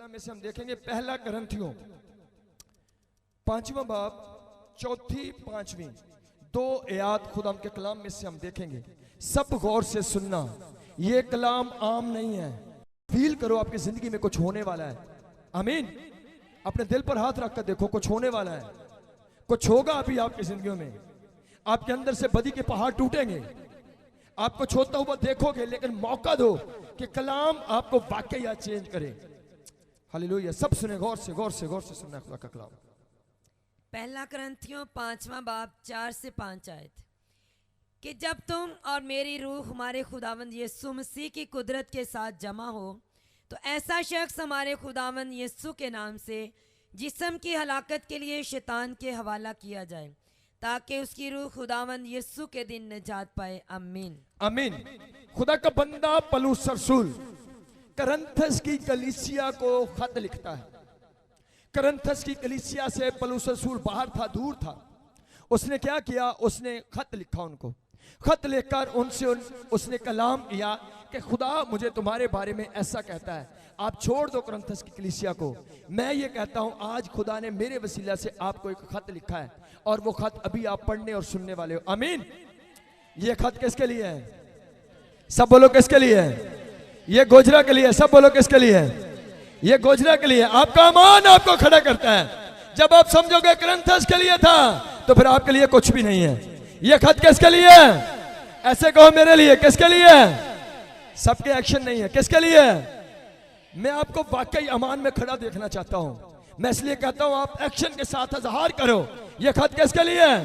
कलाम में से हम देखेंगे पहला करंथियों 5वां बाब 4, 5वीं 2 आयत खुदा के कलाम में से हम देखेंगे। सब गौर से सुनना, ये कलाम आम नहीं है। फील करो आपकी जिंदगी में कुछ होने वाला है। आमीन। अपने दिल पर हाथ रखकर देखो, कुछ होने वाला है, कुछ होगा अभी आपकी जिंदगी में। आपके अंदर से बदी के पहाड़ टूटेंगे, आप कुछ होता हुआ देखोगे, लेकिन मौका दो कि कलाम आपको वाकई आज चेंज करे। हालेलुया। सब सुने, गौर से गौर से गौर से सुनना खुदा का कलाम। पहला करंथियों 5वां बाब 4 से 5 आयत कि जब तुम और मेरी रूह हमारे खुदावंद यीशु मसीह की कुदरत के साथ जमा हो, तो ऐसा शख्स हमारे खुदावंद यीशु के नाम से जिस्म की हलाकत के लिए शैतान के हवाला किया जाए, ताकि उसकी रूह खुदावंद यीशु के दिन निजात पाए। आमीन आमीन। खुदा का बंदा पौलुस रसूल करंथस की कलीसिया को खत लिखता है। करंथस की कलीसिया से पौलुस रसूल बाहर था, दूर था। उसने क्या किया? उसने खत लिखा उनको। खत लिखकर उनसे उसने कलाम किया कि खुदा मुझे तुम्हारे बारे में ऐसा कहता है, आप छोड़ दो करंथस की कलीसिया को। मैं ये कहता हूं आज खुदा ने मेरे वसीला से आपको एक खत लिखा है, और वो खत अभी आप पढ़ने और सुनने वाले हो। आमीन। ये खत किसके लिए है? सब बोलो किसके लिए है? ये गोजरा के लिए है। सब बोलो किसके लिए है? ये गोजरा के लिए। आपका ईमान आपको खड़ा करता है। जब आप समझोगे करंथस के लिए था, तो फिर आपके लिए कुछ भी नहीं है। ये खत किसके लिए है? ऐसे कहो मेरे लिए। किसके लिए है? सबके एक्शन नहीं है। किसके लिए है? मैं आपको वाकई ईमान में खड़ा देखना चाहता हूं। मैं इसलिए कहता हूं आप एक्शन के साथ इजहार करो। ये खत किसके लिए है?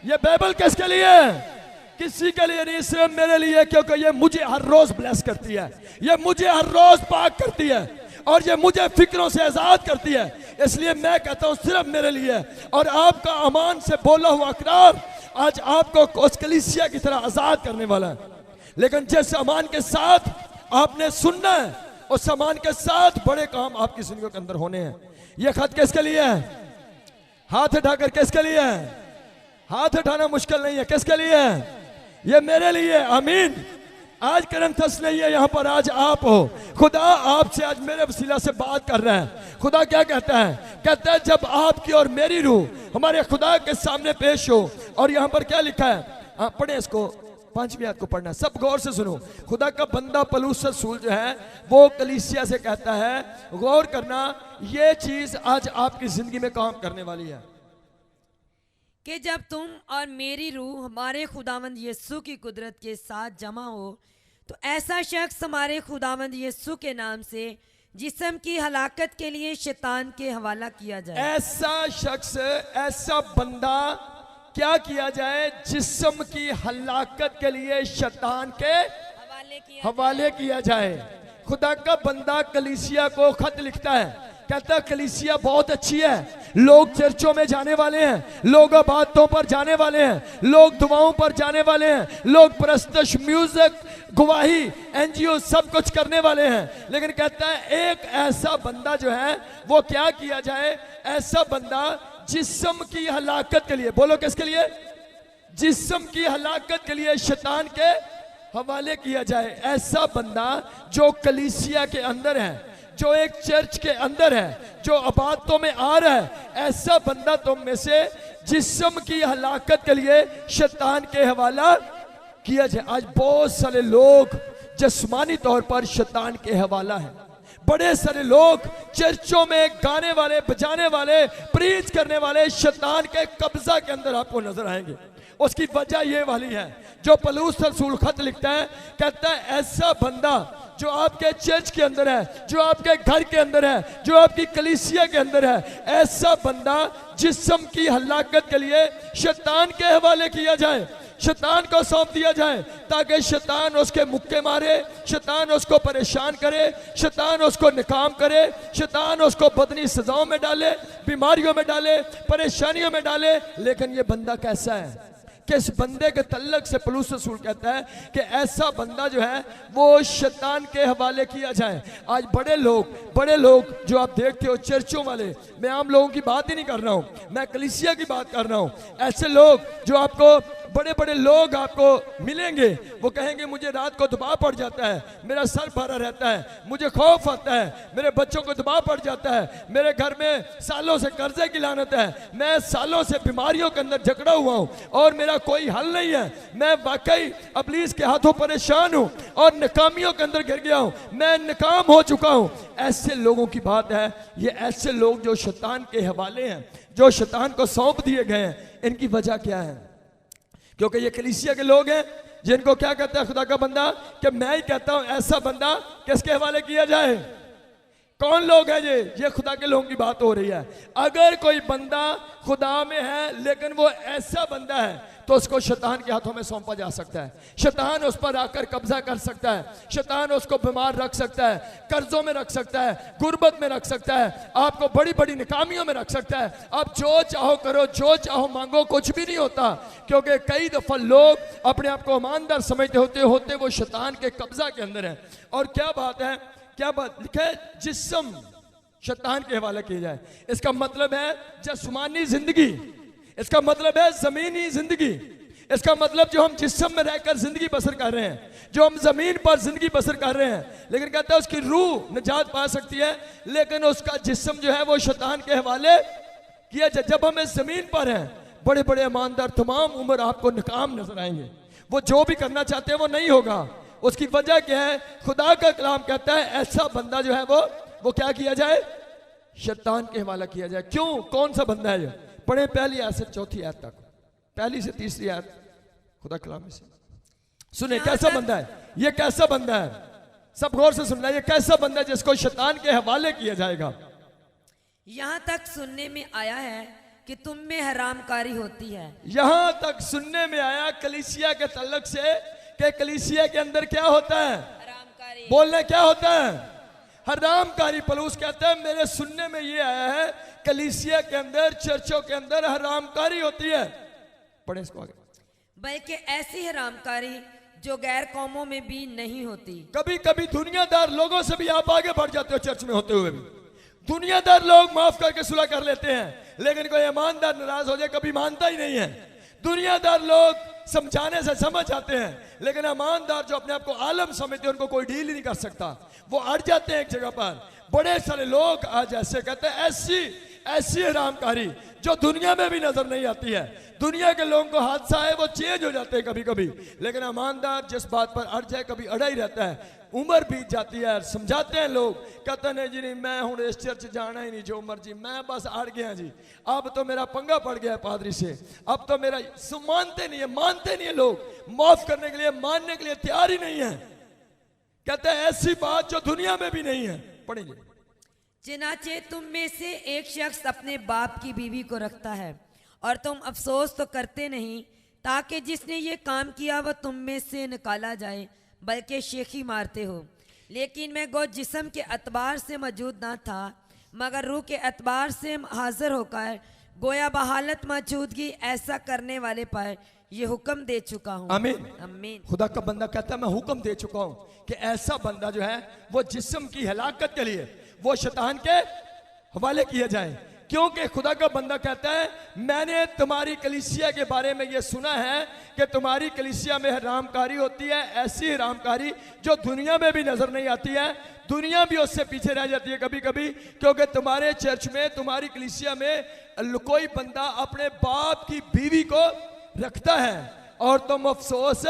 ये बाइबल किसके लिए है? किसी के लिए नहीं, सिर्फ मेरे लिए, क्योंकि ये मुझे हर रोज ब्लेस करती है, ये मुझे हर रोज पाक करती है, और ये मुझे फिक्रों से आजाद करती है। इसलिए मैं कहता हूं सिर्फ मेरे लिए। और आपका अमान से बोला हुआ इकरार आज आपको उस कलीसिया की तरह आजाद करने वाला है। लेकिन जिस अमान के साथ आपने सुनना है, उस अमान के साथ बड़े काम आपकी जिंदगी के अंदर होने हैं। ये खत किसके लिए है? हाथ उठाकर किसके लिए है? हाथ उठाना मुश्किल नहीं है। किसके लिए है? ये मेरे लिए। आमीन। आज करंथस नहीं है, यहां पर आज आप हो। खुदा आपसे आज मेरे वसीला से बात कर रहा है। खुदा क्या कहता है? कहता है जब आपकी और मेरी रूह हमारे खुदा के सामने पेश हो। और यहां पर क्या लिखा है? हाँ पढ़े इसको, 5वीं आयत को पढ़ना। सब गौर से सुनो। खुदा का बंदा पौलुस रसूल जो है वो कलीसिया से कहता है, गौर करना, ये चीज आज आपकी जिंदगी में काम करने वाली है कि जब तुम और मेरी रूह हमारे खुदावंद यीशु की कुदरत के साथ जमा हो, तो ऐसा शख्स हमारे खुदावंद यीशु के नाम से जिस्म की हलाकत के लिए शैतान के हवाला किया जाए। ऐसा शख्स, ऐसा बंदा क्या किया जाए? जिस्म की हलाकत के लिए शैतान के हवाले किया जाए। खुदा का बंदा कलीसिया को खत लिखता है, कहता है कलीसिया बहुत अच्छी है, लोग चर्चों में जाने वाले हैं, लोग बातों पर जाने वाले हैं, लोग दुआओं पर जाने वाले हैं, लोग प्रस्तुत, म्यूजिक, गवाही, एनजीओ सब कुछ करने वाले हैं। लेकिन कहता है एक ऐसा बंदा जो है वो क्या किया जाए? ऐसा बंदा जिस्म की हलाकत के लिए, बोलो किसके लिए? जिस्म की हलाकत के लिए शैतान के हवाले किया जाए। ऐसा बंदा जो कलीसिया के अंदर है, जो एक चर्च के अंदर है, जो इबादतों में आ रहा है, ऐसा बंदा तुम में से जिस्म की हलाकत के लिए शैतान के हवाला किया जाए। आज बहुत सारे लोग जिस्मानी तौर पर शैतान के हवाला है। बड़े सारे लोग चर्चों में गाने वाले, बजाने वाले, प्रीच करने वाले शैतान के कब्जा के अंदर आपको नजर आएंगे। उसकी वजह ये वाली है, जो पौलुस रसूल खत लिखता है, कहता है ऐसा बंदा जो आपके चर्च के अंदर है, जो आपके घर के अंदर है, जो आपकी कलीसिया के अंदर है, ऐसा बंदा जिस्म की हलाकत के लिए शैतान के हवाले किया जाए, शैतान को सौंप दिया जाए, ताकि शैतान उसके मुक्के मारे, शैतान उसको परेशान करे, शैतान उसको निकाम करे, शैतान उसको बदनी सजाओं में डाले, बीमारियों में डाले, परेशानियों में डाले। लेकिन ये बंदा कैसा है? किस बंदे के तल्लक से पौलुस रसूल कहता है कि ऐसा बंदा जो है वो शैतान के हवाले किया जाए। आज बड़े लोग जो आप देखते हो चर्चों वाले, मैं आम लोगों की बात ही नहीं कर रहा हूं, मैं कलीसिया की बात कर रहा हूं। ऐसे लोग जो आपको बड़े बड़े लोग आपको मिलेंगे, वो कहेंगे मुझे रात को दबाव पड़ जाता है, मेरा सर भरा रहता है, मुझे खौफ आता है, मेरे बच्चों को दबाव पड़ जाता है, मेरे घर में सालों से कर्जे की लानत है, मैं सालों से बीमारियों के अंदर जकड़ा हुआ हूं और मेरा कोई हल नहीं है, मैं वाकई इब्लीस के हाथों परेशान हूं और नाकामियों के अंदर गिर गया हूं, मैं नाकाम हो चुका हूं। ऐसे लोगों की बात है। ये ऐसे लोग जो शैतान के हवाले हैं, जो शैतान को सौंप दिए गए हैं, इनकी वजह क्या है? क्योंकि ये कलीसिया के लोग हैं जिनको क्या कहता है खुदा का बंदा कि मैं ही कहता हूं ऐसा बंदा किसके हवाले किया जाए। कौन लोग हैं ये खुदा के लोगों की बात हो रही है। अगर कोई बंदा खुदा में है लेकिन वो ऐसा बंदा है तो उसको शैतान के हाथों में सौंपा जा सकता है। शैतान उस पर आकर कब्जा कर सकता है, शैतान उसको बीमार रख सकता है, कर्जों में रख सकता है, गुर्बत में रख सकता है, आपको बड़ी बड़ी नाकामियों में रख सकता है। आप जो चाहो करो, जो चाहो मांगो, कुछ भी नहीं होता। क्योंकि कई दफा लोग अपने आप को ईमानदार समझते होते वो शैतान के कब्जा के अंदर है। और क्या बात है, क्या बात लिखा है, जिस्म शैतान के हवाले किया जाए। इसका मतलब है जिस्मानी जिंदगी, इसका मतलब है जमीनी जिंदगी, इसका मतलब जो हम जिस्म में रहकर जिंदगी बसर कर रहे हैं, जो हम जमीन पर जिंदगी बसर कर रहे हैं, लेकिन कहता है उसकी रूह निजात पा सकती है लेकिन उसका जिस्म जो है वो शैतान के हवाले किया जाए। जब हम इस जमीन पर हैं, बड़े बड़े ईमानदार तमाम उम्र आपको नाकाम नजर आएंगे, वो जो भी करना चाहते हैं वो नहीं होगा। उसकी वजह क्या है? खुदा का कलाम कहता है ऐसा बंदा जो है वो क्या किया जाए? शैतान के हवाला किया जाए। क्यों? कौन सा बंदा है? पढ़े पहली आयत से चौथी आयत तक, पहली से तीसरी आयत खुदा कलाम में से सुने। कैसा बंदा है ये? कैसा बंदा है? सब गौर से सुनना। ये कैसा बंदा है जिसको शैतान के हवाले किया जाएगा? यहाँ तक सुनने में आया है कि तुम में हरामकारी होती है। यहाँ तक सुनने में आया कलीसिया के तल्लक से कि कलीसिया के अंदर क्या होता है? हरामकारी। बोलने क्या होता है? हरामकारी। पौलुस कहता है मेरे सुनने में ये आया है कलीसिया के अंदर, चर्चों के अंदर हरामकारी होती है। पढ़े इसको आगे। बल्कि ऐसी हरामकारी जो गैर कौमों में भी नहीं होती। कभी कभी दुनियादार लोगों से भी आप आगे बढ़ जाते हो, चर्च में होते हुए भी दुनियादार लोग माफ करके सुलह कर लेते हैं, लेकिन कोई ईमानदार नाराज हो जाए कभी मानता ही नहीं है। दुनियादार लोग समझाने से समझ जाते हैं, लेकिन ईमानदार जो अपने आप को आलम समझते हैं उनको कोई डील ही नहीं कर सकता, वो अड़ जाते हैं एक जगह पर। बड़े सारे लोग आज ऐसे कहते हैं, ऐसी हरामकारी जो दुनिया में भी नजर नहीं आती है। दुनिया के लोगों को हादसा है वो चेंज हो जाते हैं कभी कभी, लेकिन ईमानदार जिस बात पर अड़ जाए कभी अड़ा ही रहता है। उम्र बीत जाती है, समझाते हैं लोग, कहते नहीं जी नहीं मैं हूं इस चर्च जाना ही नहीं, जो मर्जी, मैं बस अड़ गया जी, अब तो मेरा पंगा पड़ गया है पादरी से, अब तो मेरा मानते नहीं है लोग, माफ करने के लिए, मानने के लिए तैयार ही नहीं है। कहते हैं ऐसी बात जो दुनिया में भी नहीं है। पढ़ेंगे। चनाचे तुम में से एक शख्स अपने बाप की बीवी को रखता है और तुम अफसोस तो करते नहीं, ताकि जिसने ये काम किया वह तुम में से निकाला जाए, बल्कि शेखी मारते हो। लेकिन मैं गो जिस्म के एतबार से मौजूद ना था, मगर रूह के एतबार से हाजिर होकर गोया बहालत मौजूदगी ऐसा करने वाले पर ये हुक्म दे चुका हूँ। आमीन आमीन। खुदा का बंदा कहता है मैं हुक्म दे चुका हूँ कि ऐसा बंदा जो है वो जिस्म की हलाकत के लिए वो शैतान के हवाले किया जाए। क्योंकि खुदा का बंदा कहता है मैंने तुम्हारी कलीसिया के बारे में ये सुना है कि तुम्हारी कलीसिया में हरामकारी होती है, ऐसी हरामकारी जो दुनिया में भी नजर नहीं आती है, दुनिया भी उससे पीछे रह जाती है कभी कभी। क्योंकि तुम्हारे चर्च में, तुम्हारी कलीसिया में कोई बंदा अपने बाप की बीवी को रखता है और तुम अफसोस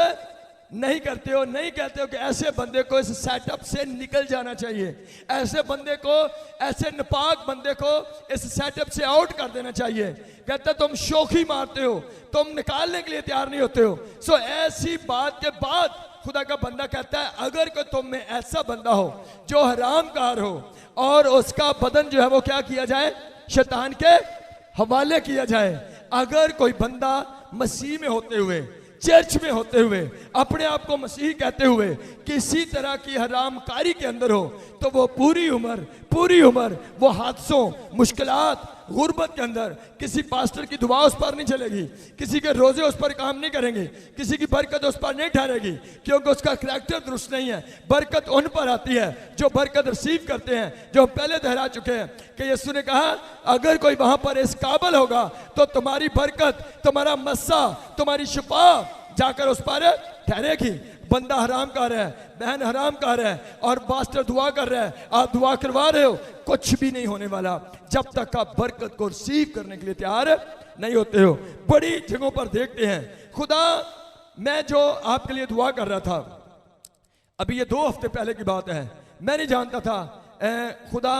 नहीं करते हो, नहीं कहते हो कि ऐसे बंदे को इस सेटअप से निकल जाना चाहिए, ऐसे बंदे को, ऐसे नापाक बंदे को इस सेटअप से आउट कर देना चाहिए। कहते तुम शोखी मारते हो, तुम निकालने के लिए तैयार नहीं होते हो। सो ऐसी बात के बाद खुदा का बंदा कहता है अगर कोई तुम में ऐसा बंदा हो जो हरामकार हो और उसका बदन जो है वो क्या किया जाए? शैतान के हवाले किया जाए। अगर कोई बंदा मसीह में होते हुए, चर्च में होते हुए, अपने आप को मसीही कहते हुए किसी तरह की हरामकारी के अंदर हो, तो वो पूरी उम्र पूरी उम्र वो हादसों, मुश्किलात, गुर्बत के अंदर किसी पास्टर की दुआ उस पर नहीं चलेगी, किसी के रोजे उस पर काम नहीं करेंगे, किसी की बरकत उस पर नहीं ठहरेगी, क्योंकि उसका करैक्टर दुरुस्त नहीं है। बरकत उन पर आती है जो बरकत रिसीव करते हैं, जो पहले दोहरा चुके हैं कि यीशु ने कहा अगर कोई वहां पर इस काबिल होगा तो तुम्हारी बरकत, तुम्हारा मस्सा, तुम्हारी शिफा जाकर उस पर ठहरेगी। बंदा हराम कर रहा है, बहन हराम कर रहा है और पास्टर दुआ कर रहा है, आप दुआ करवा रहे हो, कुछ भी नहीं होने वाला जब तक आप बरकत को रिसीव करने के लिए तैयार नहीं होते हो। बड़ी जगहों पर देखते हैं खुदा, मैं जो आपके लिए दुआ कर रहा था, अभी ये 2 हफ्ते पहले की बात है, मैं नहीं जानता था खुदा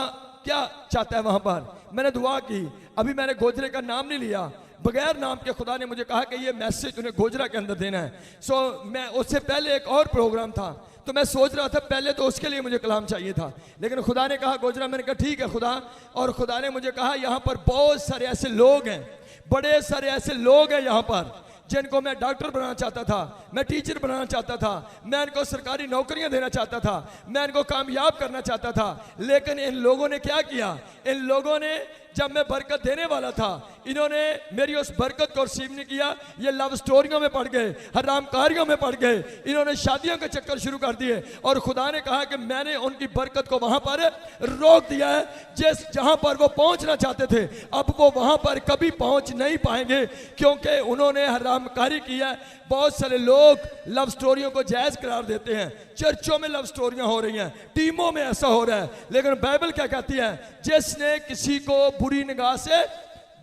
क्या चाहता है वहां पर। मैंने दुआ की, अभी मैंने गोजरे का नाम नहीं लिया, बगैर नाम के खुदा ने मुझे कहा कि ये मैसेज उन्हें गोजरा के अंदर देना है। मैं उससे पहले एक और प्रोग्राम था, तो मैं सोच रहा था पहले तो उसके लिए मुझे कलाम चाहिए था, लेकिन खुदा ने कहा गोजरा। मैंने कहा ठीक है खुदा। और खुदा ने मुझे कहा यहाँ पर बहुत सारे ऐसे लोग हैं, बड़े सारे ऐसे लोग हैं यहाँ पर जिनको मैं डॉक्टर बनाना चाहता था, मैं टीचर बनाना चाहता था, मैं इनको सरकारी नौकरियां देना चाहता था, मैं इनको कामयाब करना चाहता था, लेकिन इन लोगों ने क्या किया? इन लोगों ने जब मैं बरकत देने वाला था, इन्होंने मेरी उस बरकत को रिसीव नहीं किया। ये लव स्टोरियों में पड़ गए, हरामकारियों में पड़ गए, इन्होंने शादियों के चक्कर शुरू कर दिए। और खुदा ने कहा कि मैंने उनकी बरकत को वहां पर रोक दिया है। जहां पर वो पहुंचना चाहते थे, अब वो वहां पर कभी पहुंच नहीं पाएंगे, क्योंकि उन्होंने हरामकारी किया। बहुत सारे लोग लव स्टोरियों को जायज करार देते हैं, चर्चों में लव स्टोरियां हो रही हैं, टीमों में ऐसा हो रहा है, लेकिन बाइबल क्या कहती है? जिसने किसी को बुरी निगाह से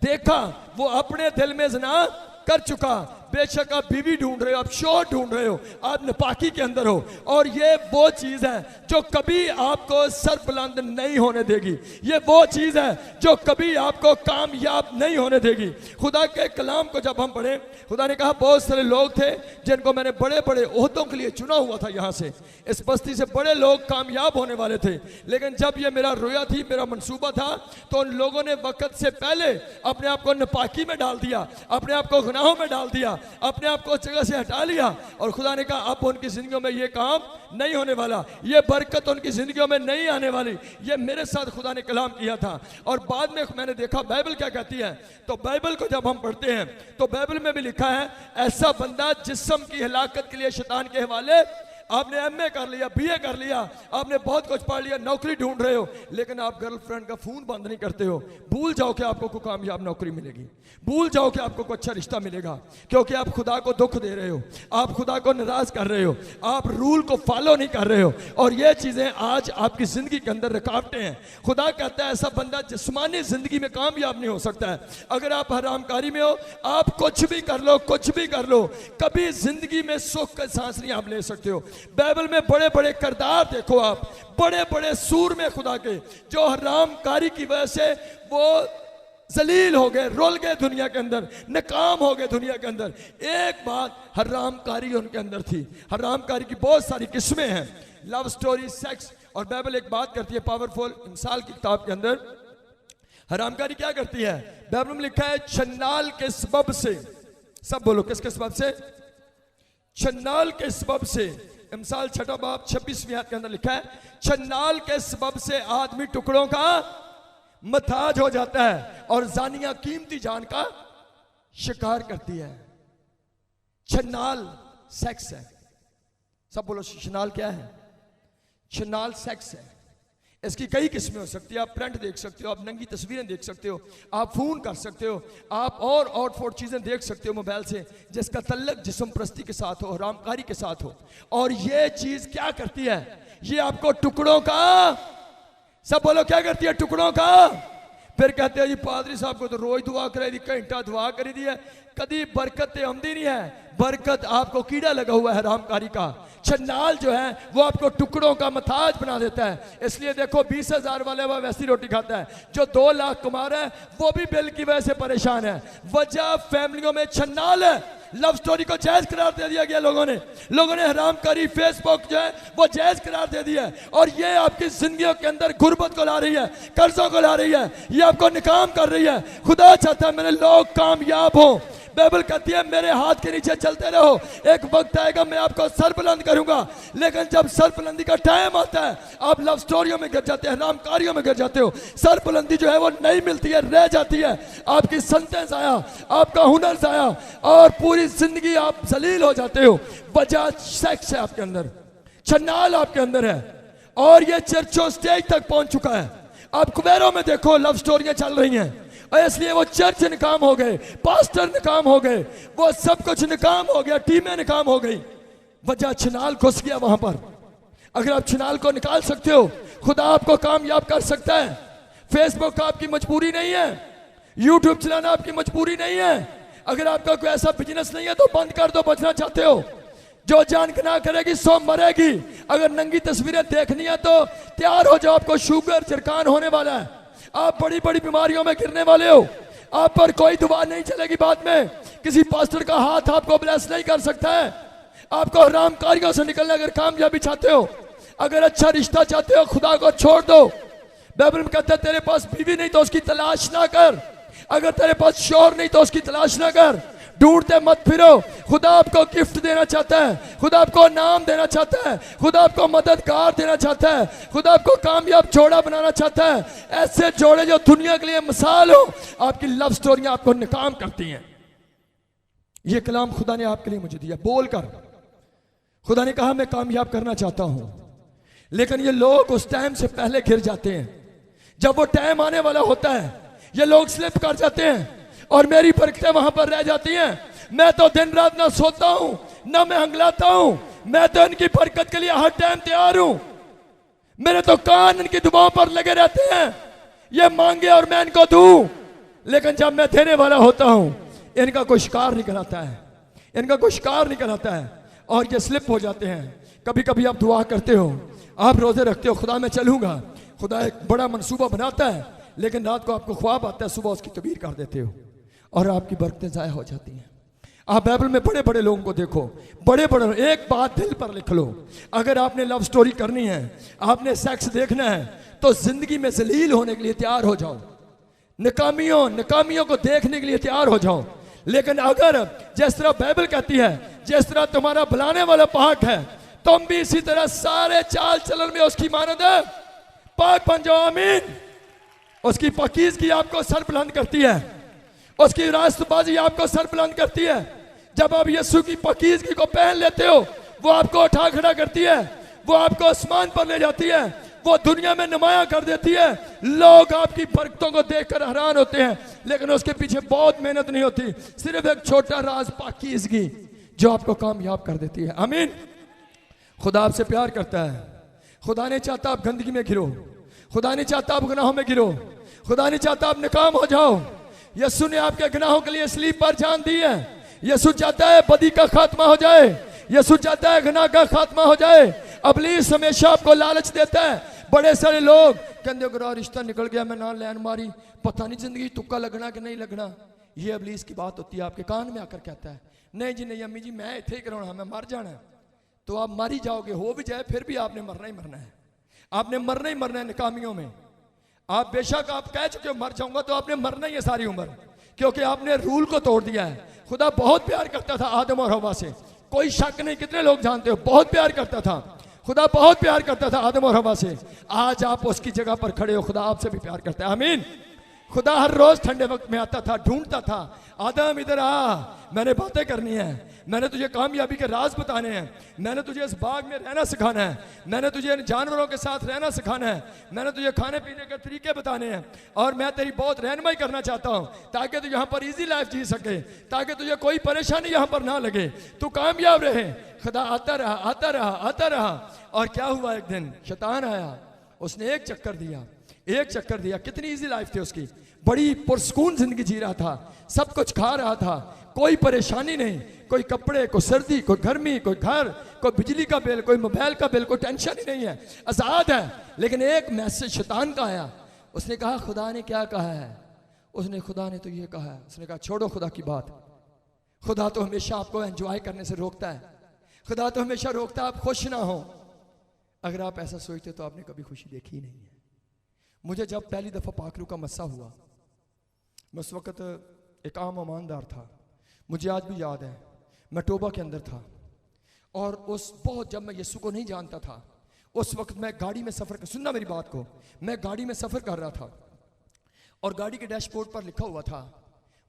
देखा वो अपने दिल में ज़िना कर चुका। बेशक आप बीवी ढूंढ रहे हो, आप शोर ढूंढ रहे हो, आप नापाकी के अंदर हो, और ये वो चीज है जो कभी आपको सरबुलंद नहीं होने देगी। ये वो चीज है जो कभी आपको कामयाब नहीं होने देगी। खुदा के कलाम को जब हम पढ़े, खुदा ने कहा बहुत सारे लोग थे जिनको मैंने बड़े बड़े ओहदों के लिए चुना हुआ था। यहाँ से इस बस्ती से बड़े लोग कामयाब होने वाले थे, लेकिन जब ये मेरा रोया थी, मेरा मंसूबा था, तो उन लोगों ने वक्त से पहले अपने आप को नापाकी में डाल दिया, अपने आप को गुनाहों में डाल दिया, अपने आप को जगह से हटा लिया। और खुदा ने कहा अब उनकी जिंदगियों में ये काम नहीं होने वाला, ये बरकत उनकी जिंदगियों में नहीं आने वाली। ये मेरे साथ खुदा ने कलाम किया था। और बाद में मैंने देखा बाइबल क्या कहती है। तो बाइबल को जब हम पढ़ते हैं तो बाइबल में भी लिखा है, ऐसा बंदा जिस्म की हलाकत के लिए शैतान के हवाले। आपने एमए कर लिया, बीए कर लिया, आपने बहुत कुछ पढ़ लिया, नौकरी ढूंढ रहे हो, लेकिन आप गर्लफ्रेंड का फोन बंद नहीं करते हो। भूल जाओ कि आपको कोई कामयाब नौकरी मिलेगी, भूल जाओ कि आपको कोई अच्छा रिश्ता मिलेगा, क्योंकि आप खुदा को दुख दे रहे हो, आप खुदा को नाराज कर रहे हो, आप रूल को फॉलो नहीं कर रहे हो, और ये चीजें आज आपकी जिंदगी के अंदर रुकावटें हैं। खुदा कहता है ऐसा बंदा जिस्मानी जिंदगी में कामयाब नहीं हो सकता है। अगर आप हरामकारी में हो, आप कुछ भी कर लो, कुछ भी कर लो, कभी जिंदगी में सुख का सांस नहीं आप ले सकते हो। बाइबल में बड़े बड़े किरदार देखो आप, बड़े बड़े सूर में खुदा के, जो हरामकारी की वजह से वो जलील हो गए, रोल गए दुनिया के अंदर, नाकाम हो गए दुनिया के अंदर। एक बात हरामकारी उनके अंदर थी। हरामकारी की बहुत सारी किस्में हैं, लव स्टोरी, सेक्स। और बाइबल एक बात करती है पावरफुल, मिसाल की किताब के अंदर हरामकारी क्या करती है? बाइबल में लिखा है छन्नाल के सबब से। सब बोलो किसके सबब से? छन्नाल के सबब से। मिसाल 6 बाब 26वीं आयत के अंदर लिखा है, छन्नाल के सबब से आदमी टुकड़ों का मताज हो जाता है और जानिया कीमती जान का शिकार करती है। छन्नाल सेक्स है। सब बोलो छन्नाल क्या है? छन्नाल सेक्स है। इसकी कई किस्में हो सकती है। आप प्रिंट देख सकते हो, आप नंगी तस्वीरें देख सकते हो, आप फोन कर सकते हो, आप और आउटफोर्ड चीजें देख सकते हो मोबाइल से, जिसका तल्लक जिस्म परस्ती के साथ हो, हरामकारी के साथ हो। और ये चीज क्या करती है? ये आपको टुकड़ों का, सब बोलो क्या करती है? टुकड़ों का। फिर कहते हैं जी पादरी साहब को तो रोज दुआ कराई दी, घंटा दुआ करी दी है, कभी बरकत आमदी नहीं है। बरकत आपको कीड़ा लगा हुआ है हरामकारी का। छन्नाल जो है वो आपको टुकड़ों का मताज बना देता है। इसलिए देखो 20,000 वाले वह वैसी रोटी खाता है, जो 2 लाख कमा रहा है वो भी बिल की वजह से परेशान है। वजह फैमिलियों में छन्नाल है। लव स्टोरी को जायज करार दे दिया गया लोगों ने हरामकारी, फेसबुक जो है वो जायज करार दे दिया है। और ये आपकी जिंदगियों के अंदर गुर्बत को ला रही है, कर्जों को ला रही है, ये आपको निकाम कर रही है। खुदा चाहता है मेरे लोग कामयाब हो। बाइबल कहती है मेरे हाथ के नीचे चलते रहो, एक वक्त आएगा मैं आपको सर बुलंद करूंगा। लेकिन जब सर बुलंदी का टाइम आता है आप लव स्टोरियों में गिर जाते हैं, रामकारियों में गिर जाते हो। सर बुलंदी जो है वो नहीं मिलती है, रह जाती है। आपकी संतें जाया, आपका हुनर जाया और पूरी जिंदगी आप जलील हो जाते हो। वजह सेक्स है आपके अंदर, छन्नाल आपके अंदर है और ये चर्चों स्टेज तक पहुंच चुका है। आप कुबेरों में देखो लव स्टोरियां चल रही हैं और इसलिए वो चर्च निकाम हो गए, पास्टर निकाम हो गए, वो सब कुछ निकाम हो गया, टीमें निकाम हो गई। वजह छिनाल घुस गया वहां पर। अगर आप छिनाल को निकाल सकते हो खुदा आपको कामयाब कर सकता है। फेसबुक आपकी मजबूरी नहीं है, यूट्यूब चलाना आपकी मजबूरी नहीं है। अगर आपका कोई ऐसा बिजनेस नहीं है तो बंद कर दो, बचना चाहते हो। जो जान के ना करेगी सो मरेगी। अगर नंगी तस्वीरें देखनी है तो तैयार हो जाओ, आपको शुगर चिरकान होने वाला है, आप बड़ी बड़ी बीमारियों में गिरने वाले हो, आप पर कोई दुआ नहीं चलेगी। बाद में किसी पास्टर का हाथ आपको ब्लेस नहीं कर सकता है। आपको हरामकारियों से निकलने अगर कामयाबी चाहते हो, अगर अच्छा रिश्ता चाहते हो, खुदा को छोड़ दो। बाइबल में कहता है तेरे पास बीवी नहीं तो उसकी तलाश ना कर, अगर तेरे पास शौहर नहीं तो उसकी तलाश ना कर। ढूंढते मत फिरो, खुदा आपको गिफ्ट देना चाहता है, खुदा आपको नाम देना चाहता है, खुदा आपको मददगार देना चाहता है, खुदा आपको कामयाब जोड़ा बनाना चाहता है। ऐसे जोड़े जो दुनिया के लिए मिसाल हो। आपकी लव स्टोरियां आपको नाकाम करती हैं। ये कलाम खुदा ने आपके लिए मुझे दिया बोलकर। खुदा ने कहा मैं कामयाब करना चाहता हूं, लेकिन ये लोग उस टाइम से पहले गिर जाते हैं। जब वो टाइम आने वाला होता है ये लोग स्लिप कर जाते हैं और मेरी बरकतें वहां पर रह जाती हैं। मैं तो दिन रात ना सोता हूं ना मैं हंगलाता हूं, मैं तो इनकी बरकत के लिए हर टाइम तैयार हूं। मेरे तो कान इनकी दुआओं पर लगे रहते हैं, ये मांगे और मैं इनको दूं। लेकिन जब मैं देने वाला होता हूं इनका कोई शिकार निकल आता है, इनका कोई शिकार निकल आता है और ये स्लिप हो जाते हैं। कभी कभी आप दुआ करते हो, आप रोजे रखते हो, खुदा मैं चलूंगा, खुदा एक बड़ा मंसूबा बनाता है, लेकिन रात को आपको ख्वाब आता है, सुबह उसकी तबीर कर देते हो और आपकी बरकतें ज़ाया हो जाती हैं। आप बाइबल में बड़े बड़े लोगों को देखो, बड़े बड़े, एक बात दिल पर लिख लो, अगर आपने लव स्टोरी करनी है, आपने सेक्स देखना है तो जिंदगी में जलील होने के लिए तैयार हो जाओ, नकामियों को देखने के लिए तैयार हो जाओ। लेकिन अगर जिस तरह बाइबल कहती है, जिस तरह तुम्हारा बुलाने वाला पाक है, तुम भी इसी तरह सारे चाल चलन में उसकी मानद है पाक बन जाओ। आमीन। उसकी पाकीज़गी आपको सर बुलंद करती है, उसकी रास्तबाजी आपको सर बुलंद करती है। जब आप यीशु की पाकीज़गी को पहन लेते हो वो आपको उठा खड़ा करती है, वो आपको आसमान पर ले जाती है, वो दुनिया में नुमाया कर देती है। लोग आपकी बरकतों को देखकर हैरान होते हैं, लेकिन उसके पीछे बहुत मेहनत नहीं होती, सिर्फ एक छोटा राज पाकीज़गी जो आपको कामयाब कर देती है। आमीन। खुदा आपसे प्यार करता है, खुदा नहीं चाहता आप गंदगी में गिरो, खुदा नहीं चाहता आप गुनाहों में गिरो, खुदा नहीं चाहता आप नाकाम हो जाओ। यीशु ने आपके गुनाहों के लिए सलीब पर जान दी है। यीशु चाहता है बदी का खात्मा हो जाए, यीशु चाहता है गुनाह का खात्मा हो जाए। इब्लीस हमेशा आपको लालच देता है। बड़े सारे लोग कहते हो रिश्ता निकल गया, मैं ना लैन मारी, पता नहीं जिंदगी तुक्का लगना कि नहीं लगना। ये इब्लीस की बात होती है, आपके कान में आकर कहता है नहीं जी नहीं अम्मी जी मैं इथे ही कराना, मैं मर जाना है। तो आप मर ही जाओगे, हो भी जाए फिर भी आपने मरना ही मरना है, आपने मरना ही मरना है नाकामियों में। आप बेशक आप कह चुके हो मर जाऊंगा, तो आपने मरना ही है सारी उम्र, क्योंकि आपने रूल को तोड़ दिया है। खुदा बहुत प्यार करता था आदम और हवा से, कोई शक नहीं। कितने लोग जानते हो बहुत प्यार करता था खुदा, बहुत प्यार करता था आदम और हवा से। आज आप उसकी जगह पर खड़े हो, खुदा आपसे भी प्यार करता है। आमीन। खुदा हर रोज ठंडे वक्त में आता था, ढूंढता था, आदम इधर आ, मैंने बातें करनी है, मैंने तुझे कामयाबी के राज बताने हैं, मैंने तुझे इस बाग में रहना सिखाना है, मैंने तुझे इन जानवरों के साथ रहना सिखाना है, मैंने तुझे खाने पीने के तरीके बताने हैं, और मैं तेरी बहुत रहनुमाई करना चाहता हूं ताकि तू यहाँ पर इजी लाइफ जी सके, ताकि तुझे कोई परेशानी यहाँ पर ना लगे, तू कामयाब रहे। खुदा आता रहा आता रहा आता रहा, और क्या हुआ, एक दिन शैतान आया, उसने एक चक्कर दिया। कितनी इजी लाइफ थी उसकी, बड़ी पुरसकून जिंदगी जी रहा था, सब कुछ खा रहा था, कोई परेशानी नहीं, कोई कपड़े, कोई सर्दी, कोई गर्मी, कोई घर, कोई बिजली का बिल, कोई मोबाइल का बिल, कोई टेंशन ही नहीं है, आजाद है। लेकिन एक मैसेज शैतान का आया, उसने कहा खुदा ने क्या कहा है, खुदा ने तो ये कहा है। उसने कहा छोड़ो खुदा की बात, खुदा तो हमेशा आपको एंजॉय करने से रोकता है, खुदा तो हमेशा रोकता है आप खुश ना हो। अगर आप ऐसा सोचते तो आपने कभी खुशी देखी ही नहीं है। मुझे जब पहली दफ़ा पाखरू का मस्सा हुआ, मैं उस वक़्त एक आम ईमानदार था, मुझे आज भी याद है, मैं टोबा के अंदर था और उस बहुत, जब मैं यीशु को नहीं जानता था, उस वक्त मैं गाड़ी में सफ़र कर, सुनना मेरी बात को, मैं गाड़ी में सफ़र कर रहा था और गाड़ी के डैशबोर्ड पर लिखा हुआ था,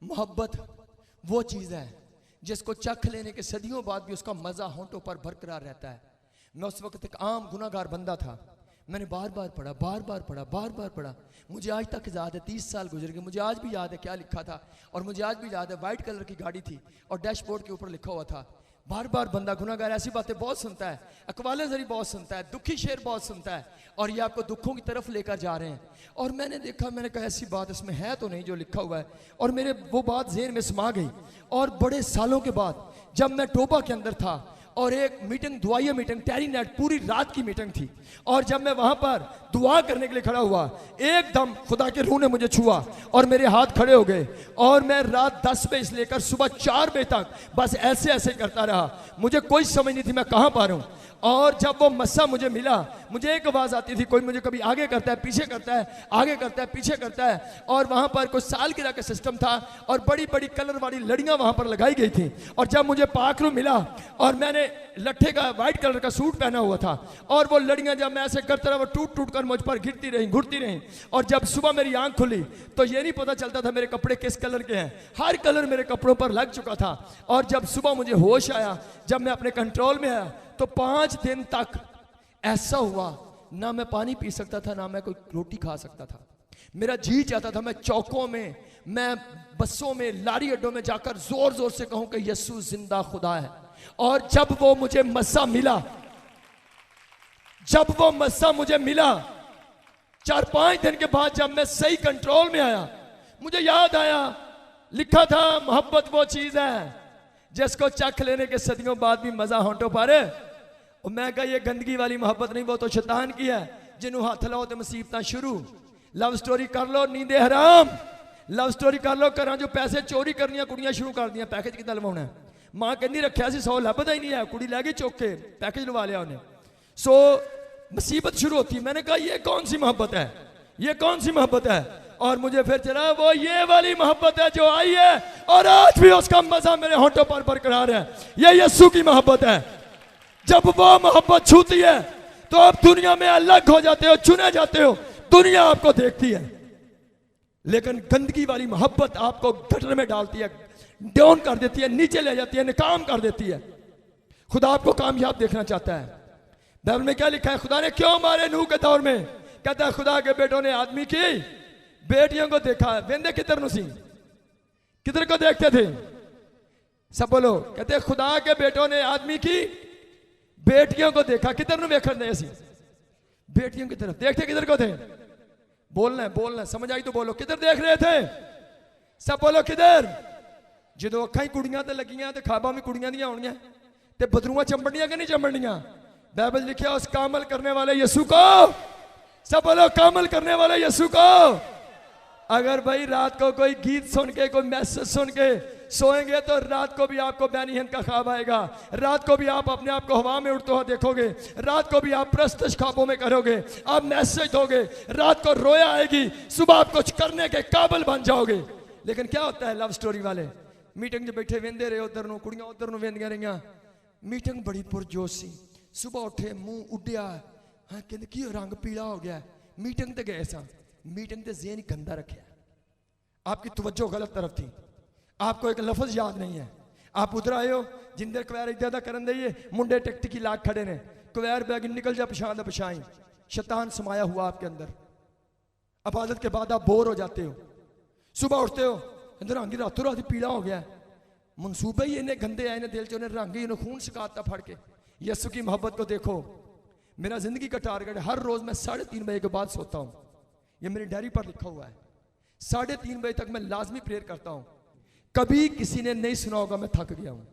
मोहब्बत वो चीज़ है जिसको चख लेने के सदियों बाद भी उसका मज़ा होंठों पर बरकरार रहता है। मैं उस वक्त एक आम गुनाहगार बंदा था। मैंने बार बार पढ़ा। मुझे आज तक याद है, 30 साल गुजर गए, मुझे आज भी याद है क्या लिखा था और मुझे आज भी याद है, वाइट कलर की गाड़ी थी और डैशबोर्ड के ऊपर लिखा हुआ था। बार बार बंदा गुनाहगार ऐसी बातें बहुत सुनता है, अकवाले ज़री बहुत सुनता है, दुखी शेर बहुत सुनता है और ये आपको दुखों की तरफ लेकर जा रहे हैं। और मैंने देखा, मैंने कहा ऐसी बात इसमें है तो नहीं जो लिखा हुआ है, और मेरे वो बात ज़हन में समा गई। और बड़े सालों के बाद जब मैं टोबा के अंदर था और एक मीटिंग, दुआई मीटिंग, टैरी नाइट, पूरी रात की मीटिंग थी, और जब मैं वहां पर दुआ करने के लिए खड़ा हुआ, एकदम खुदा के रूह ने मुझे छुआ और मेरे हाथ खड़े हो गए और मैं रात 10 बजे से लेकर सुबह 4 बजे तक बस ऐसे ऐसे करता रहा। मुझे कोई समझ नहीं थी मैं कहां पर हूं। और जब वो मस्सा मुझे मिला, मुझे एक आवाज़ आती थी, कोई मुझे कभी आगे करता है, पीछे करता है, आगे करता है, पीछे करता है। और वहाँ पर कोई सालगिरह का सिस्टम था और बड़ी बड़ी कलर वाली लड़ियाँ वहाँ पर लगाई गई थी। और जब मुझे पाखरू मिला और मैंने लट्ठे का वाइट कलर का सूट पहना हुआ था और वो लड़ियाँ जब मैं ऐसे करता रहा, वो टूट टूट कर मुझ पर गिरती रही, घुटती रही। और जब सुबह मेरी आंख खुली तो ये नहीं पता चलता था मेरे कपड़े किस कलर के हैं, हर कलर मेरे कपड़ों पर लग चुका था। और जब सुबह मुझे होश आया, जब मैं अपने कंट्रोल में आया, तो 5 दिन तक ऐसा हुआ, ना मैं पानी पी सकता था, ना मैं कोई रोटी खा सकता था। मेरा जी चाहता था मैं चौकों में, मैं बसों में, लारी अड्डों में जाकर जोर जोर से कहूं कि यीशु जिंदा खुदा है। और जब वो मुझे मस्सा मिला, जब वो मस्सा मुझे मिला 4-5 दिन के बाद, जब मैं सही कंट्रोल में आया, मुझे याद आया लिखा था, मोहब्बत वो चीज है जिसको चख लेने के सदियों बाद भी मजा होंठों पर है। और मैं कहा ये गंदगी वाली मोहब्बत नहीं, वो तो शैतान की है। जिन्हों हाथ लाओ तो मुसीबत शुरू, लव स्टोरी कर लो, नींदे हराम, लव स्टोरी कर लो, घर जो पैसे चोरी करनिया कुड़ियां शुरू कर दिया, पैकेज कितना लवाना है। मां कहती रखा सी 100 लभदा ही नहीं है, कुड़ी लै गई चुक के, पैकेज लवा लिया उन्हें। सो मुसीबत शुरू होती है। मैंने कहा ये कौन सी मोहब्बत है, ये कौन सी मोहब्बत है। और मुझे फिर चला वो ये वाली मोहब्बत है जो आई है और आज भी उसका मजा मेरे होंठों पर बरकरार है। ये यीशु की मोहब्बत है। जब वो मोहब्बत छूती है तो आप दुनिया में अलग हो जाते हो, चुने जाते हो, दुनिया आपको देखती है। लेकिन गंदगी वाली मोहब्बत आपको गटर में डालती है, डाउन कर देती है, नीचे ले जाती है, नाकाम कर देती है। खुदा आपको कामयाब देखना चाहता है। बाइबल में क्या लिखा है, खुदा ने क्यों मारे नूह के दौर में, कहता है खुदा के बेटों ने आदमी की बेटियों को देखा। वेंदे किधर नुसी, किधर को देखते थे, सब बोलो। कहते हैं खुदा के बेटों ने आदमी की बेटियों को देखा। किधर वेखन ऐसी बेटियों की तरफ देखते, किधर को थे, बोलना है, बोलना है, समझ आई तो बोलो, किधर देख रहे थे, सब बोलो किधर। जो अखा ही कुड़ियां ते लगियां ते खाबा भी कुड़ियां दियां होनियां ते बदरूआं चंबड़ियां कि नहीं चंबड़ियां। बाइबल लिखा उस कामल करने वाले यीशु को, सब बोलो कामल करने वाले यीशु को। अगर भाई रात को कोई गीत सुन के, कोई मैसेज सुन के सोएंगे तो रात को भी आपको बैनीहन का ख्वाब आएगा, रात को भी आप अपने आप को हवा में उड़ते हुए देखोगे, रात को भी आप प्रस्तश ख्वाबों में करोगे, आप मैसेज दोगे, रात को रोया आएगी, सुबह आप कुछ करने के काबिल बन जाओगे। लेकिन क्या होता है, लव स्टोरी वाले मीटिंग में बैठे वेंदे रहे, उधर नु कुड़ियां उधर नु वेंदियां रहियां, मीटिंग बड़ी पुरजोश सी, सुबह उठे मुंह उड्डिया, हाँ कहते की रंग पीला हो गया, मीटिंग ते गए सा, मीटिंग ते ज़हन गंदा रखा, आपकी तवज्जो गलत तरफ थी, आपको एक लफ्ज याद नहीं है, आप उधर आए हो जिंदर कवैर इदा करन दइए, मुंडे टिक टिकी लाग खड़े ने, कवैर बैग निकल जा पिछां दा पिछाई, शैतान समाया हुआ आपके अंदर। इबादत के बाद आप बोर हो जाते हो, सुबह उठते हो अंदर रंग रातों रात पीला हो गया, मनसूबे ही इन्हें गंदे आए ने दिल च, उन्हें रंग ही इन्हें खून सिकाता फड़ के। यीशु की मोहब्बत को देखो। मेरा जिंदगी का टारगेट है, हर रोज मैं 3:30 बजे के बाद सोता हूँ, ये मेरी डायरी पर लिखा हुआ है। 3:30 बजे तक मैं लाजमी प्रेयर करता हूँ। कभी किसी ने नहीं सुना होगा मैं थक गया हूँ,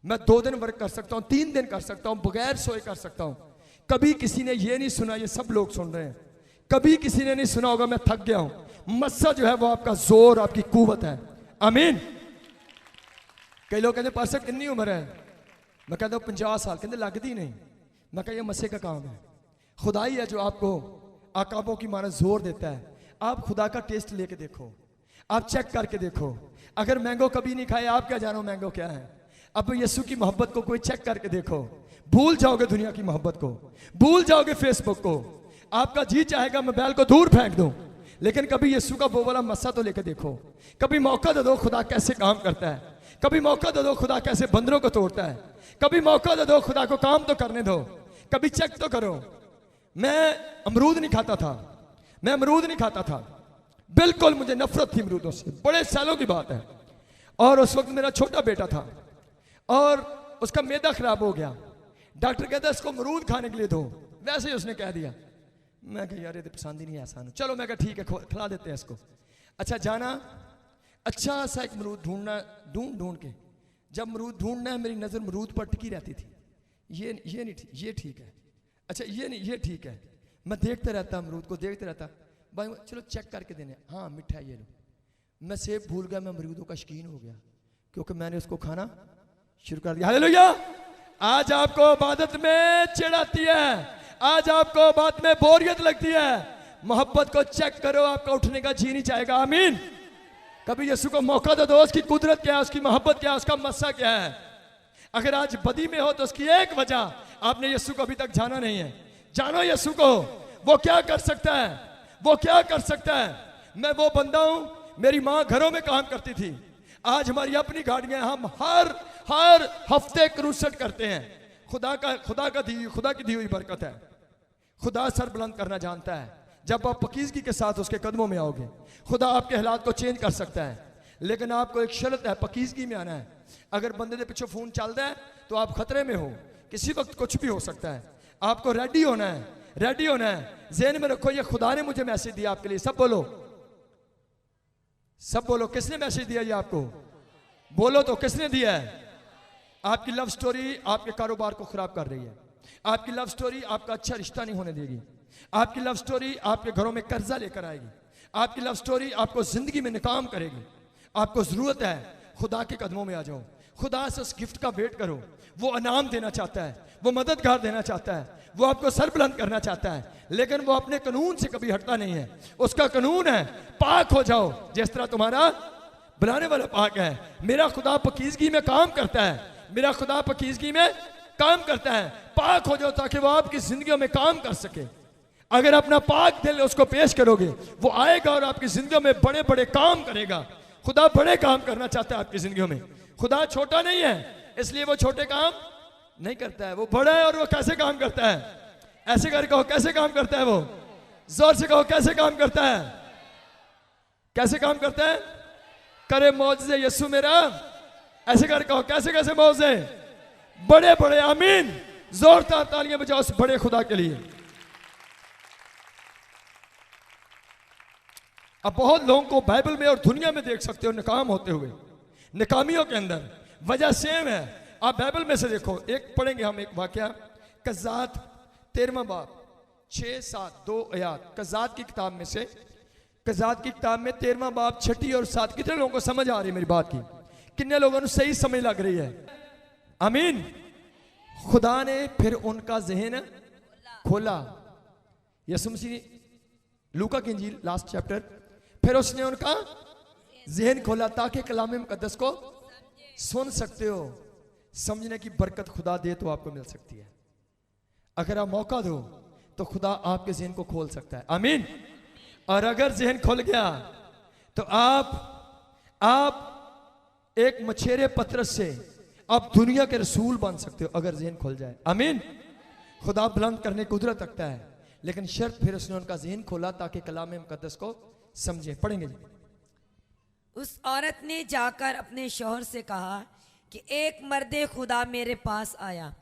मैं 2 दिन वर्क कर सकता हूँ, 3 दिन कर सकता हूँ, बगैर सोए कर सकता हूँ। कभी किसी ने ये नहीं सुना, ये सब लोग सुन रहे हैं, कभी किसी ने नहीं सुना होगा मैं थक गया हूँ। मस्सा जो है वो आपका जोर, आपकी कुव्वत है। आमीन। कई लोग कहते पास्टर कितनी उम्र है, मैं कहता हूँ 50 साल, कहते लगती नहीं। मैं कहता ये मस्से का काम है, खुदाई है जो आपको आकाबों की माना जोर देता है। आप खुदा का टेस्ट लेके देखो, आप चेक करके देखो। अगर मैंगो कभी नहीं खाए, आप क्या जानो मैंगो क्या है। अब यीशु की मोहब्बत को कोई चेक करके देखो, भूल जाओगे दुनिया की मोहब्बत को, भूल जाओगे फेसबुक को। आपका जी चाहेगा मोबाइल को दूर फेंक दूं, लेकिन कभी यीशु का वो वाला मस्सा तो लेके देखो। कभी मौका दे दो खुदा कैसे काम करता है, कभी मौका दे दो खुदा कैसे बंदरों को तोड़ता है, कभी मौका दे दो खुदा को काम तो करने दो, कभी चेक तो करो। मैं अमरूद नहीं खाता था, मैं अमरूद नहीं खाता था, बिल्कुल मुझे नफरत थी अमरूदों से, बड़े सालों की बात है। और उस वक्त मेरा छोटा बेटा था और उसका मैदा खराब हो गया। डॉक्टर कहता है इसको अमरूद खाने के लिए दो, वैसे ही उसने कह दिया। मैं कहा यार ये तो पसंद ही नहीं है आसान। चलो मैं कहा ठीक है खिला देते हैं इसको। अच्छा जाना, अच्छा सा एक अमरूद ढूंढना, ढूंढ के जब अमरूद ढूंढना है, मेरी नज़र अमरूद पर टिकी रहती थी। ये नहीं, ये ठीक है, अच्छा ये नहीं, ये ठीक है। मैं देखते रहता अमरूद को, देखते रहता। भाई चलो चेक करके देने, हाँ मिठा है ये लो। मैं सेब भूल गया, मैं अमरूदों का शौकीन हो गया क्योंकि मैंने उसको खाना शुरू कर दिया। हालेलुया। आज आपको इबादत में चिढ़ आती है, आज आपको बात में बोरियत लगती है, मोहब्बत को चेक करो, आपका उठने का जी नहीं चाहेगा। आमीन। कभी यीशु को मौका दे दो, उसकी कुदरत क्या है, उसकी मोहब्बत क्या है, उसका मस्सा क्या है। अगर आज बदी में हो तो उसकी एक वजह, आपने यीशु को अभी तक जाना नहीं है। जानो यीशु को, वो क्या कर सकता है, वो क्या कर सकता है। मैं वो बंदा हूं, मेरी माँ घरों में काम करती थी, आज हमारी अपनी गाड़ियां, हम हर हफ्ते क्रूसेड करते हैं। खुदा की दी हुई बरकत है। खुदा सर बुलंद करना जानता है। जब आप पकीज़गी के साथ उसके कदमों में आओगे, खुदा आपके हालात को चेंज कर सकता है। लेकिन आपको एक शर्त है, पकीज़गी में आना है। अगर बंदे के पीछे फोन चलता है तो आप खतरे में हो, किसी वक्त कुछ भी हो सकता है। आपको रेडी होना है, रेडी होना है। ज़हन में रखो, ये खुदा ने मुझे मैसेज दिया आपके लिए। सब बोलो, सब बोलो, किसने मैसेज दिया ये आपको? बोलो तो किसने दिया है? आपकी लव स्टोरी आपके कारोबार को खराब कर रही है। आपकी लव स्टोरी आपका अच्छा रिश्ता नहीं होने देगी। आपकी लव स्टोरी आपके घरों में कर्जा लेकर आएगी। आपकी लव स्टोरी आपको जिंदगी में नाकाम करेगी। आपको जरूरत है खुदा के कदमों में आ जाओ, खुदा से उस गिफ्ट का वेट करो। वो इनाम देना चाहता है, वो मददगार देना चाहता है, वो आपको सर बुलंद करना चाहता है, लेकिन वो अपने कानून से कभी हटता नहीं है। उसका कानून है पाक हो जाओ जिस तरह तुम्हारा बुलाने वाला पाक है। मेरा खुदा पकीज़गी में काम करता है, मेरा खुदा पकीज़गी में काम करता है। पाक हो जाओ ताकि वो आपकी जिंदगियों में काम कर सके। अगर अपना पाक दिल उसको पेश करोगे, वो आएगा और आपकी जिंदगियों में बड़े बड़े काम करेगा। खुदा बड़े काम करना चाहता है आपकी जिंदगियों में। खुदा छोटा नहीं है, इसलिए वो छोटे काम नहीं करता है, वो बड़ा है। और वो कैसे काम करता है? ऐसे करके कहो, कैसे काम करता है? वो जोर से कहो, कैसे काम करता है? कैसे काम करता है? करे मौजज़े यीशु मेरा। ऐसे करके कहो, कैसे कैसे मौजज़े? बड़े बड़े। आमीन। जोरदार तालियां बजाओ उस बड़े खुदा के लिए। अब बहुत लोगों को बाइबल में और दुनिया में देख सकते हो नाकाम होते हुए, नाकामियों के अंदर वजह सेम है। आप बाइबल में से देखो, एक पढ़ेंगे हम एक वाकया, कज़ात 13वां बाब 6, 7 2 आयात। कज़ात की किताब में से, कज़ात की किताब में 13वां बाब 6 और 7। कितने लोगों को समझ आ रही है मेरी बात की? कितने लोगों को सही समझ लग रही है? आमीन। खुदा ने फिर उनका ज़हन खोला। यीशु मसीह लूका की इंजील लास्ट चैप्टर, फिर उसने उनका ज़हन खोला ताकि कलाम मुकद्दस को सुन सकते हो। समझने की बरकत खुदा दे तो आपको मिल सकती है। अगर आप मौका दो तो खुदा आपके ज़हन को खोल सकता है। आमीन। और अगर ज़हन खुल गया तो आप एक मछेरे पतरस से आप दुनिया के रसूल बन सकते हो, अगर ज़हन खुल जाए। आमीन। खुदा बुलंद करने की कुदरत रखता है, लेकिन शर्त फिर उसने उनका ज़हन खोला ताकि कलाम मुकद्दस को समझे। पढ़ेंगे। उस औरत ने जाकर अपने शौहर से कहा कि एक मर्दे खुदा मेरे पास आया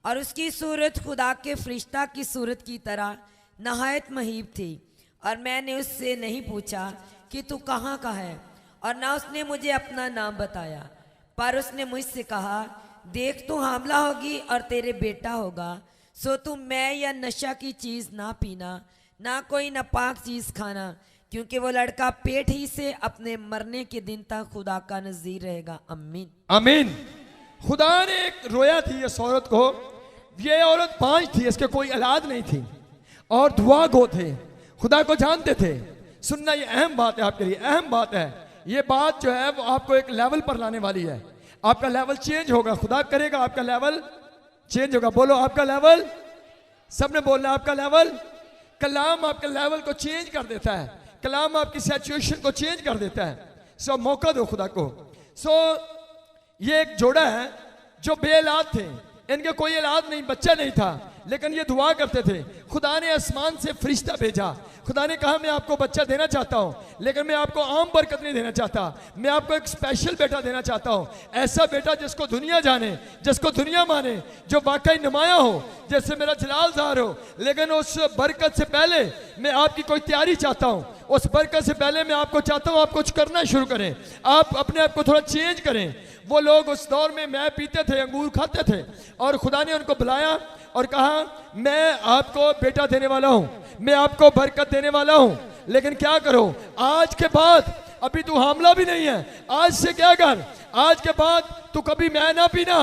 और उसकी सूरत खुदा के फरिश्ता की सूरत की तरह नहायत महीब थी, और मैंने उससे नहीं पूछा कि तू कहाँ का है, और ना उसने मुझे अपना नाम बताया। पर उसने मुझसे कहा, देख तू हामला होगी और तेरे बेटा होगा, सो तू मैं या नशा की चीज़ ना पीना, ना कोई नापाक चीज़ खाना, क्योंकि वो लड़का पेट ही से अपने मरने के दिन तक खुदा का नज़ीर रहेगा। आमीन। आमीन। खुदा ने एक रोया थी इस औरत को। ये औरत 5 थी, इसके कोई औलाद नहीं थी और दुआ गो थे, खुदा को जानते थे। सुनना ये अहम बात है आपके लिए, अहम बात है। ये बात जो है वो आपको एक लेवल पर लाने वाली है। आपका लेवल चेंज होगा, खुदा करेगा आपका लेवल चेंज होगा। बोलो आपका लेवल, सबने बोलना आपका लेवल। कलाम आपके लेवल को चेंज कर देता है, कलाम आपकी सिचुएशन को चेंज कर देता है। सो मौका दो खुदा को। सो ये एक जोड़ा है जो बेऔलाद थे, इनके कोई औलाद नहीं, बच्चा नहीं था, लेकिन ये दुआ करते थे। खुदा ने आसमान से फरिश्ता भेजा, खुदा ने कहा मैं आपको बच्चा देना चाहता हूं, लेकिन मैं आपको आम बरकत नहीं देना चाहता, मैं आपको एक स्पेशल बेटा देना चाहता हूं। ऐसा बेटा जिसको दुनिया जाने, जिसको दुनिया माने, जो वाकई नुमाया हो, जैसे मेरा जलाल ज़ाहिर हो। लेकिन उस बरकत से पहले मैं आपकी कोई तैयारी चाहता हूं। उस बरकत से पहले मैं आपको चाहता हूं आप कुछ करना शुरू करें, आप अपने आप को थोड़ा चेंज करें। वो लोग उस दौर में मैं पीते थे, अंगूर खाते थे, और खुदा ने उनको बुलाया और कहा मैं आपको बेटा देने वाला हूं, मैं आपको बरकत देने वाला हूं। लेकिन क्या करो, आज के बाद, अभी तू हामला भी नहीं है, आज से क्या कर, आज के बाद तू कभी मैं ना पीना,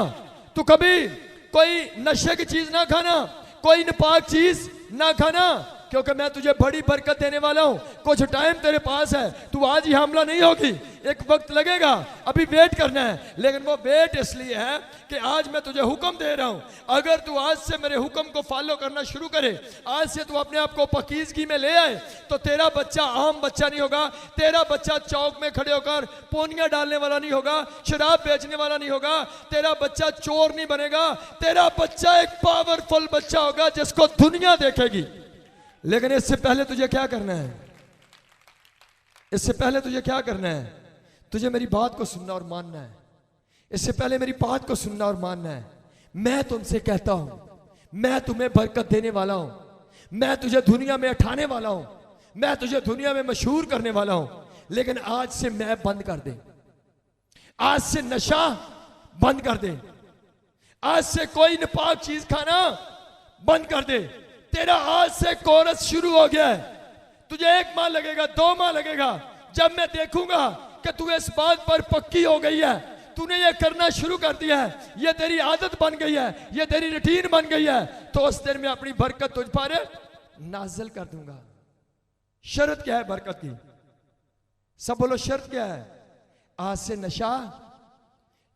तू कभी कोई नशे की चीज ना खाना, कोई नापाक चीज ना खाना, क्योंकि मैं तुझे बड़ी बरकत देने वाला हूं। कुछ टाइम तेरे पास है, तू आज ही हमला नहीं होगी, एक वक्त लगेगा, अभी वेट करना है। लेकिन वो वेट इसलिए है कि आज मैं तुझे हुक्म दे रहा हूं। अगर तू आज से मेरे हुक्म को फॉलो करना शुरू करे, आज से तू अपने आप को पाकीज़गी में ले आए, तो तेरा बच्चा आम बच्चा नहीं होगा। तेरा बच्चा चौक में खड़े होकर पोनियां डालने वाला नहीं होगा, शराब बेचने वाला नहीं होगा, तेरा बच्चा चोर नहीं बनेगा। तेरा बच्चा एक पावरफुल बच्चा होगा जिसको दुनिया देखेगी। लेकिन इससे पहले तुझे क्या करना है, इससे पहले तुझे क्या करना है, तुझे मेरी बात को सुनना और मानना है। इससे पहले मेरी बात को सुनना और मानना है। मैं तुमसे कहता हूं, मैं तुम्हें बरकत देने वाला हूं, मैं तुझे दुनिया में उठाने वाला हूं, मैं तुझे दुनिया में मशहूर करने वाला हूं। लेकिन आज से मैं बंद कर दे, आज से नशा बंद कर दे, आज से कोई नापाक चीज खाना बंद कर दे। तेरा आज से कोरस शुरू हो गया है। तुझे 1 माह लगेगा, 2 माह लगेगा, जब मैं देखूंगा कि तू इस बात पर पक्की हो गई है, तूने ये करना शुरू कर दिया है, ये तेरी आदत बन गई है, ये तेरी रूटीन बन गई है, तो उस दिन में अपनी बरकत तुझ पर नाज़िल कर दूंगा। शर्त क्या है बरकत की? सब बोलो शर्त क्या है? आज से नशा,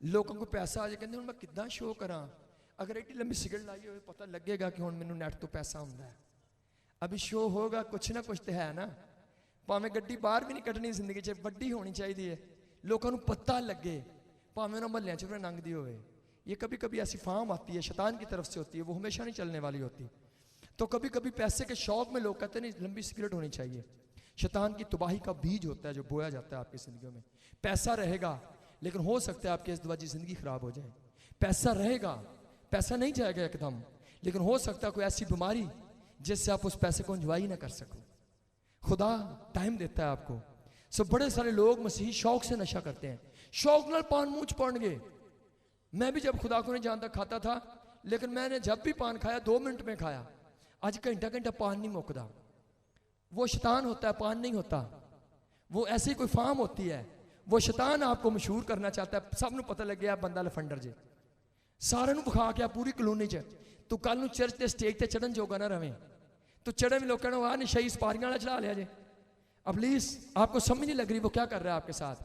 लोगों को पैसा आ जाए, कहते मैं कितना शो करा, अगर एडी लंबी सिगरेट लाई हो पता लगेगा कि हुण मैनूं नैट तो पैसा हुंदा है। अभी शो होगा, कुछ ना कुछ तो है ना। भावें गड्डी बाहर भी नहीं कड्ढनी, जिंदगी च वड्डी होनी चाहिए, लोगों को पता लगे, भावें उन्होंने महल्लियां च भी लंघदी होवे। ये कभी कभी ऐसी फार्म आती है, शैतान की तरफ से होती है, वो हमेशा नहीं चलने वाली होती। तो कभी कभी पैसे के शौक में लोग कहते नहीं लंबी सिगरेट होनी चाहिए। शैतान की तबाही का बीज होता है जो बोया जाता है आपकी जिंदगी में। पैसा रहेगा, लेकिन हो सकता है आपकी इस दवाजी जिंदगी खराब हो जाए। पैसा रहेगा, पैसा नहीं जाएगा एकदम, लेकिन हो सकता है कोई ऐसी बीमारी जिससे आप उस पैसे को एंजॉय ना कर सको। खुदा टाइम देता है आपको। सो बड़े सारे लोग मसीही शौक से नशा करते हैं, शौक नाल पान मुंह च पान गए। मैं भी जब खुदा को नहीं जानता खाता था, लेकिन मैंने जब भी पान खाया 2 मिनट में खाया। आज घंटा घंटा पान नहीं मुकदा। वो शैतान होता है, पान नहीं होता। वो ऐसी कोई फार्म होती है, वो शैतान आपको मशहूर करना चाहता है। सबनों पता लग गया बंदा लफंडर जे, सारे नूं विखा के पूरी कलोनी च तू कल नूं चर्च के स्टेज ते चढ़न जोगा ना रवें। तो चढ़े में लोगों ने वहां नशाई सपारियां वाला चढ़ा लिया जे। अब प्लीज आपको समझ नहीं लग रही वो क्या कर रहा है आपके साथ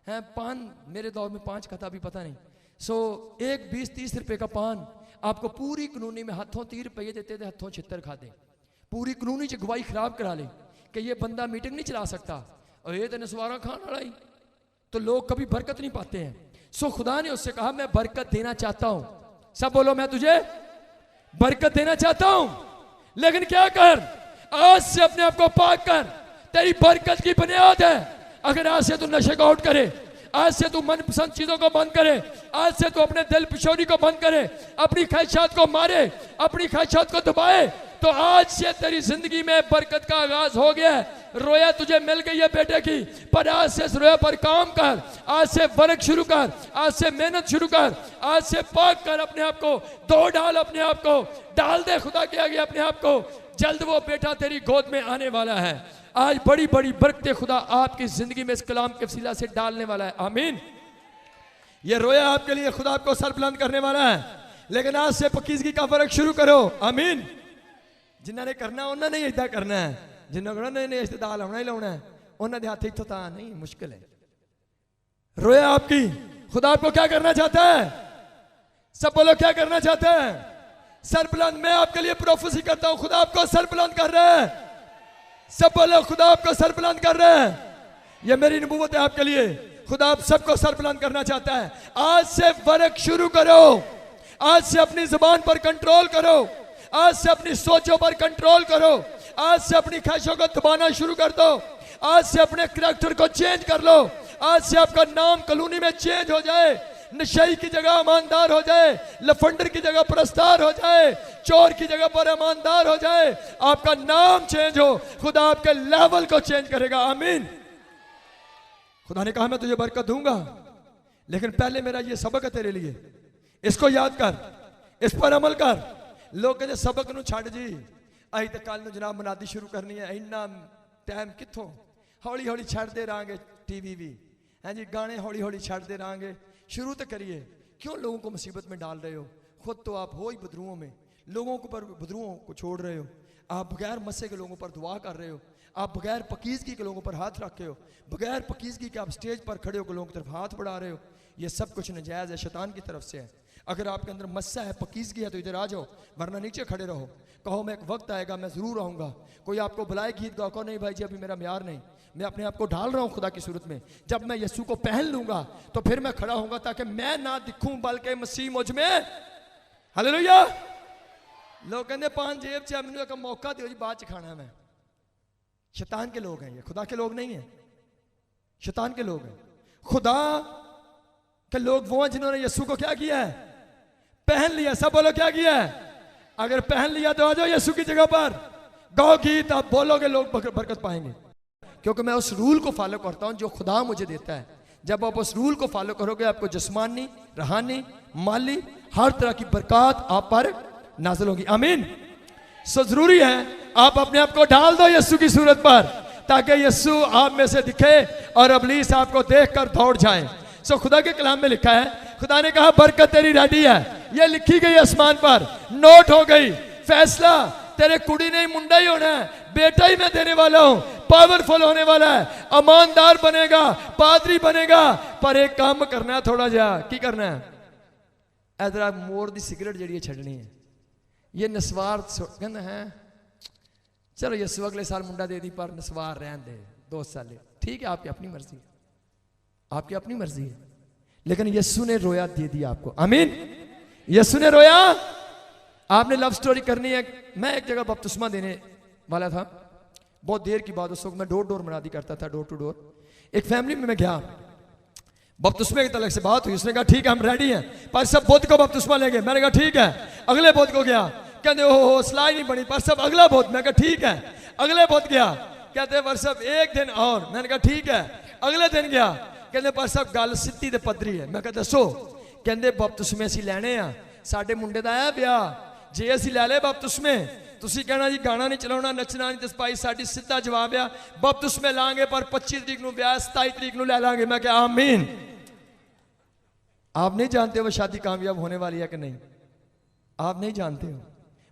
है। पान मेरे दौर में 5 का था, अभी पता नहीं। सो एक 20-30 रुपए का पान आपको पूरी कलोनी में हाथों 30 रुपये देते थे, हाथों 76 खाते, पूरी कलोनी च गवाही खराब करा ले कि ये बंदा मीटिंग नहीं चला सकता और ये तो नसवारा खान वाला ही। तो लोग कभी बरकत नहीं पाते हैं। सो खुदा ने उससे कहा मैं बरकत देना चाहता हूं। सब बोलो मैं तुझे बरकत देना चाहता हूं, लेकिन क्या कर, आज से अपने आप को पाक कर। तेरी बरकत की बुनियाद है अगर आज से तू नशे को आउट करे, आज से तू मनपसंद चीजों को बंद करे, आज से तू अपने दिल पिशोरी को बंद करे, अपनी ख्वाहिशात को मारे, अपनी ख्वाहिशात को दबाए, तो आज से तेरी जिंदगी में बरकत का आगाज हो गया है। रोया तुझे मिल गई है बेटे की, पर आज से इस रोया पर काम कर, आज से वर्क शुरू कर, आज से मेहनत शुरू कर, आज से पाक कर अपने आप को, दो डाल अपने आप को, डाल दे खुदा के आगे अपने आप को। जल्द वो बेटा तेरी गोद में आने वाला है। आज बड़ी बड़ी बरकतें खुदा आपकी जिंदगी में इस कलाम के वसीला से डालने वाला है। आमीन। ये रोया आपके लिए खुदा आपको सर बुलंद करने वाला है, लेकिन आज से पाकीज़गी का फर्क शुरू करो। आमीन। जिन्होंने करना उन्होंने इदा करना है, जिन्होंने नहीं इस्तेदाल लाना ही लाना है, उन्होंने हाथ इतों ता नहीं, मुश्किल है। रोया आपकी। खुदा आपको क्या करना चाहता है? सब बोलो क्या करना चाहता है? सर बुलंद। मैं आपके लिए प्रोफेसी करता हूं, खुदा आपको सर बुलंद कर रहा है। सब बोलो खुदा आपको सर बुलंद कर रहा है। ये मेरी नबूवत है आपके लिए। खुदा आप सबको सर बुलंद करना चाहता है। आज से वर्क शुरू करो। आज से अपनी जुबान पर कंट्रोल करो। आज से अपनी सोचों पर कंट्रोल करो। आज से अपनी ख्वाहिशों को दबाना शुरू कर दो। आज से अपने करैक्टर को चेंज कर लो। आज से आपका नाम कॉलोनी में चेंज हो जाए। नशई की जगह ईमानदार हो जाए, लफंडर की जगह परस्तार हो जाए, चोर की जगह पर ईमानदार हो जाए। आपका नाम चेंज हो। खुदा आपके लेवल को चेंज करेगा। आमीन। खुदा ने कहा मैं तुझे बरकत दूंगा, लेकिन पहले मेरा ये सबक है तेरे लिए, इसको याद कर, इस पर अमल कर। लोग कहते सबक नूं छड़ जी, अं तो कल जनाब मनादी शुरू करनी है, इन्ना टाइम कितों, हौली हौली छड़ते रहेंगे। टीवी भी हैं जी, गाने हौली हौली छड़ते रहेंगे। शुरू तो करिए। क्यों लोगों को मुसीबत में डाल रहे हो? खुद तो आप हो ही बदरुओं में, लोगों को पर बदरुओं को छोड़ रहे हो। आप बगैर मस्से के लोगों पर दुआ कर रहे हो। आप बगैर पकीजगी के लोगों पर हाथ रखे हो। बगैर पकीजगी के आप स्टेज पर खड़े होकर लोगों की तरफ हाथ बढ़ा रहे हो। ये सब कुछ नजायज़ है, शैतान की तरफ से है। अगर आपके अंदर मस्सा है, पकीजगी है, तो इधर आ जाओ, वरना नीचे खड़े रहो। कहो मैं एक वक्त आएगा मैं ज़रूर आऊँगा। कोई आपको बुलाए गीत गाओ, कहो नहीं भाई जी अभी मेरा म्यार नहीं, मैं अपने आप को ढाल रहा हूँ खुदा की सूरत में। जब मैं यीशु को पहन लूंगा तो फिर मैं खड़ा होऊंगा, ताकि मैं ना दिखूं बल्कि मसीह मुझ में। हालेलुया। लोग कहते पान जेब च मैंने एक मौका दो जी, बाद च खाना है मैं। शैतान के लोग हैं ये, खुदा के लोग नहीं है, शैतान के लोग हैं। खुदा के लोग वो हैं जिन्होंने यीशु को क्या किया है? पहन लिया। सब बोलो क्या किया है? अगर पहन लिया तो आ जाओ यीशु की जगह पर, गाओ गीत, आप बोलोगे, लोग बरकत पाएंगे। क्योंकि मैं उस रूल को फॉलो करता हूं जो खुदा मुझे देता है। जब आप उस रूल को फॉलो करोगे, आपको जिस्मानी, रूहानी, माली, हर तरह की बरकत आप पर नाज़िल होगी। आमीन। सो जरूरी है आप अपने आप को डाल दो यीशु की सूरत पर, ताकि यीशु आप में से दिखे और इब्लीस आपको देखकर दौड़ जाए। सो खुदा के कलाम में लिखा है, खुदा ने कहा बरकत तेरी रेडी है। ये लिखी गई आसमान पर, नोट हो गई। फैसला तेरे कुड़ी नहीं मुंडा ही होना है, बेटा ही मैं देने वाला हूं। पावरफुल होने वाला है, ईमानदार बनेगा, पादरी बनेगा। पर एक काम करना है, थोड़ा जा की करना है, इधर मोर दी सिगरेट जी छड़नी है। ये नस्वार कहना है, चलो यीशु अगले साल मुंडा दे दी, पर नस्वार रहन दे 2 साल। ठीक है, आपकी अपनी मर्जी है, आपकी अपनी मर्जी है, लेकिन यीशु ने रोया दे दिया आपको। आमीन। यीशु ने रोया। आपने लव स्टोरी करनी है। मैं एक जगह बपतिस्मा देने वाला था, बहुत देर की बात। उस वक्त मैं डोर मनादी करता था, डोर टू डोर। एक फैमिली में मैं गया, बपतिस्मे की तलक से बात हुई। उसने कहा ठीक है हम रेडी हैं, पर सब बुध को बपतिस्मा लेंगे। मैंने कहा ठीक है। अगले बुध को गया, कहते हो सलाह नहीं बनी, पर सब अगला बुध। मैं कहा ठीक है। अगले बुध गया, कहते पर सब एक दिन और। मैंने कहा ठीक है। अगले दिन गया, कहते पर सब गल सिੱਧੀ ਤੇ पद्धरी है। मैं कहा दसो, कहते बपतिस्मे असीं लैणे आ, साडे मुंडे दा है ब्याह, जे असीं लै ले बपतिस्मे, तुसीं कहना जी गाना नहीं चलाउणा, नचना नहीं, ते भाई साडी सीधा जवाब आ बपतिस्मे लांगे, पर 25 तरीक नूं ब्याह, 27 तरीक नूं लै लांगे। मैं कहा आमीन। आप नहीं जानते वो शादी कामयाब होने वाली है कि नहीं, आप नहीं जानते हो।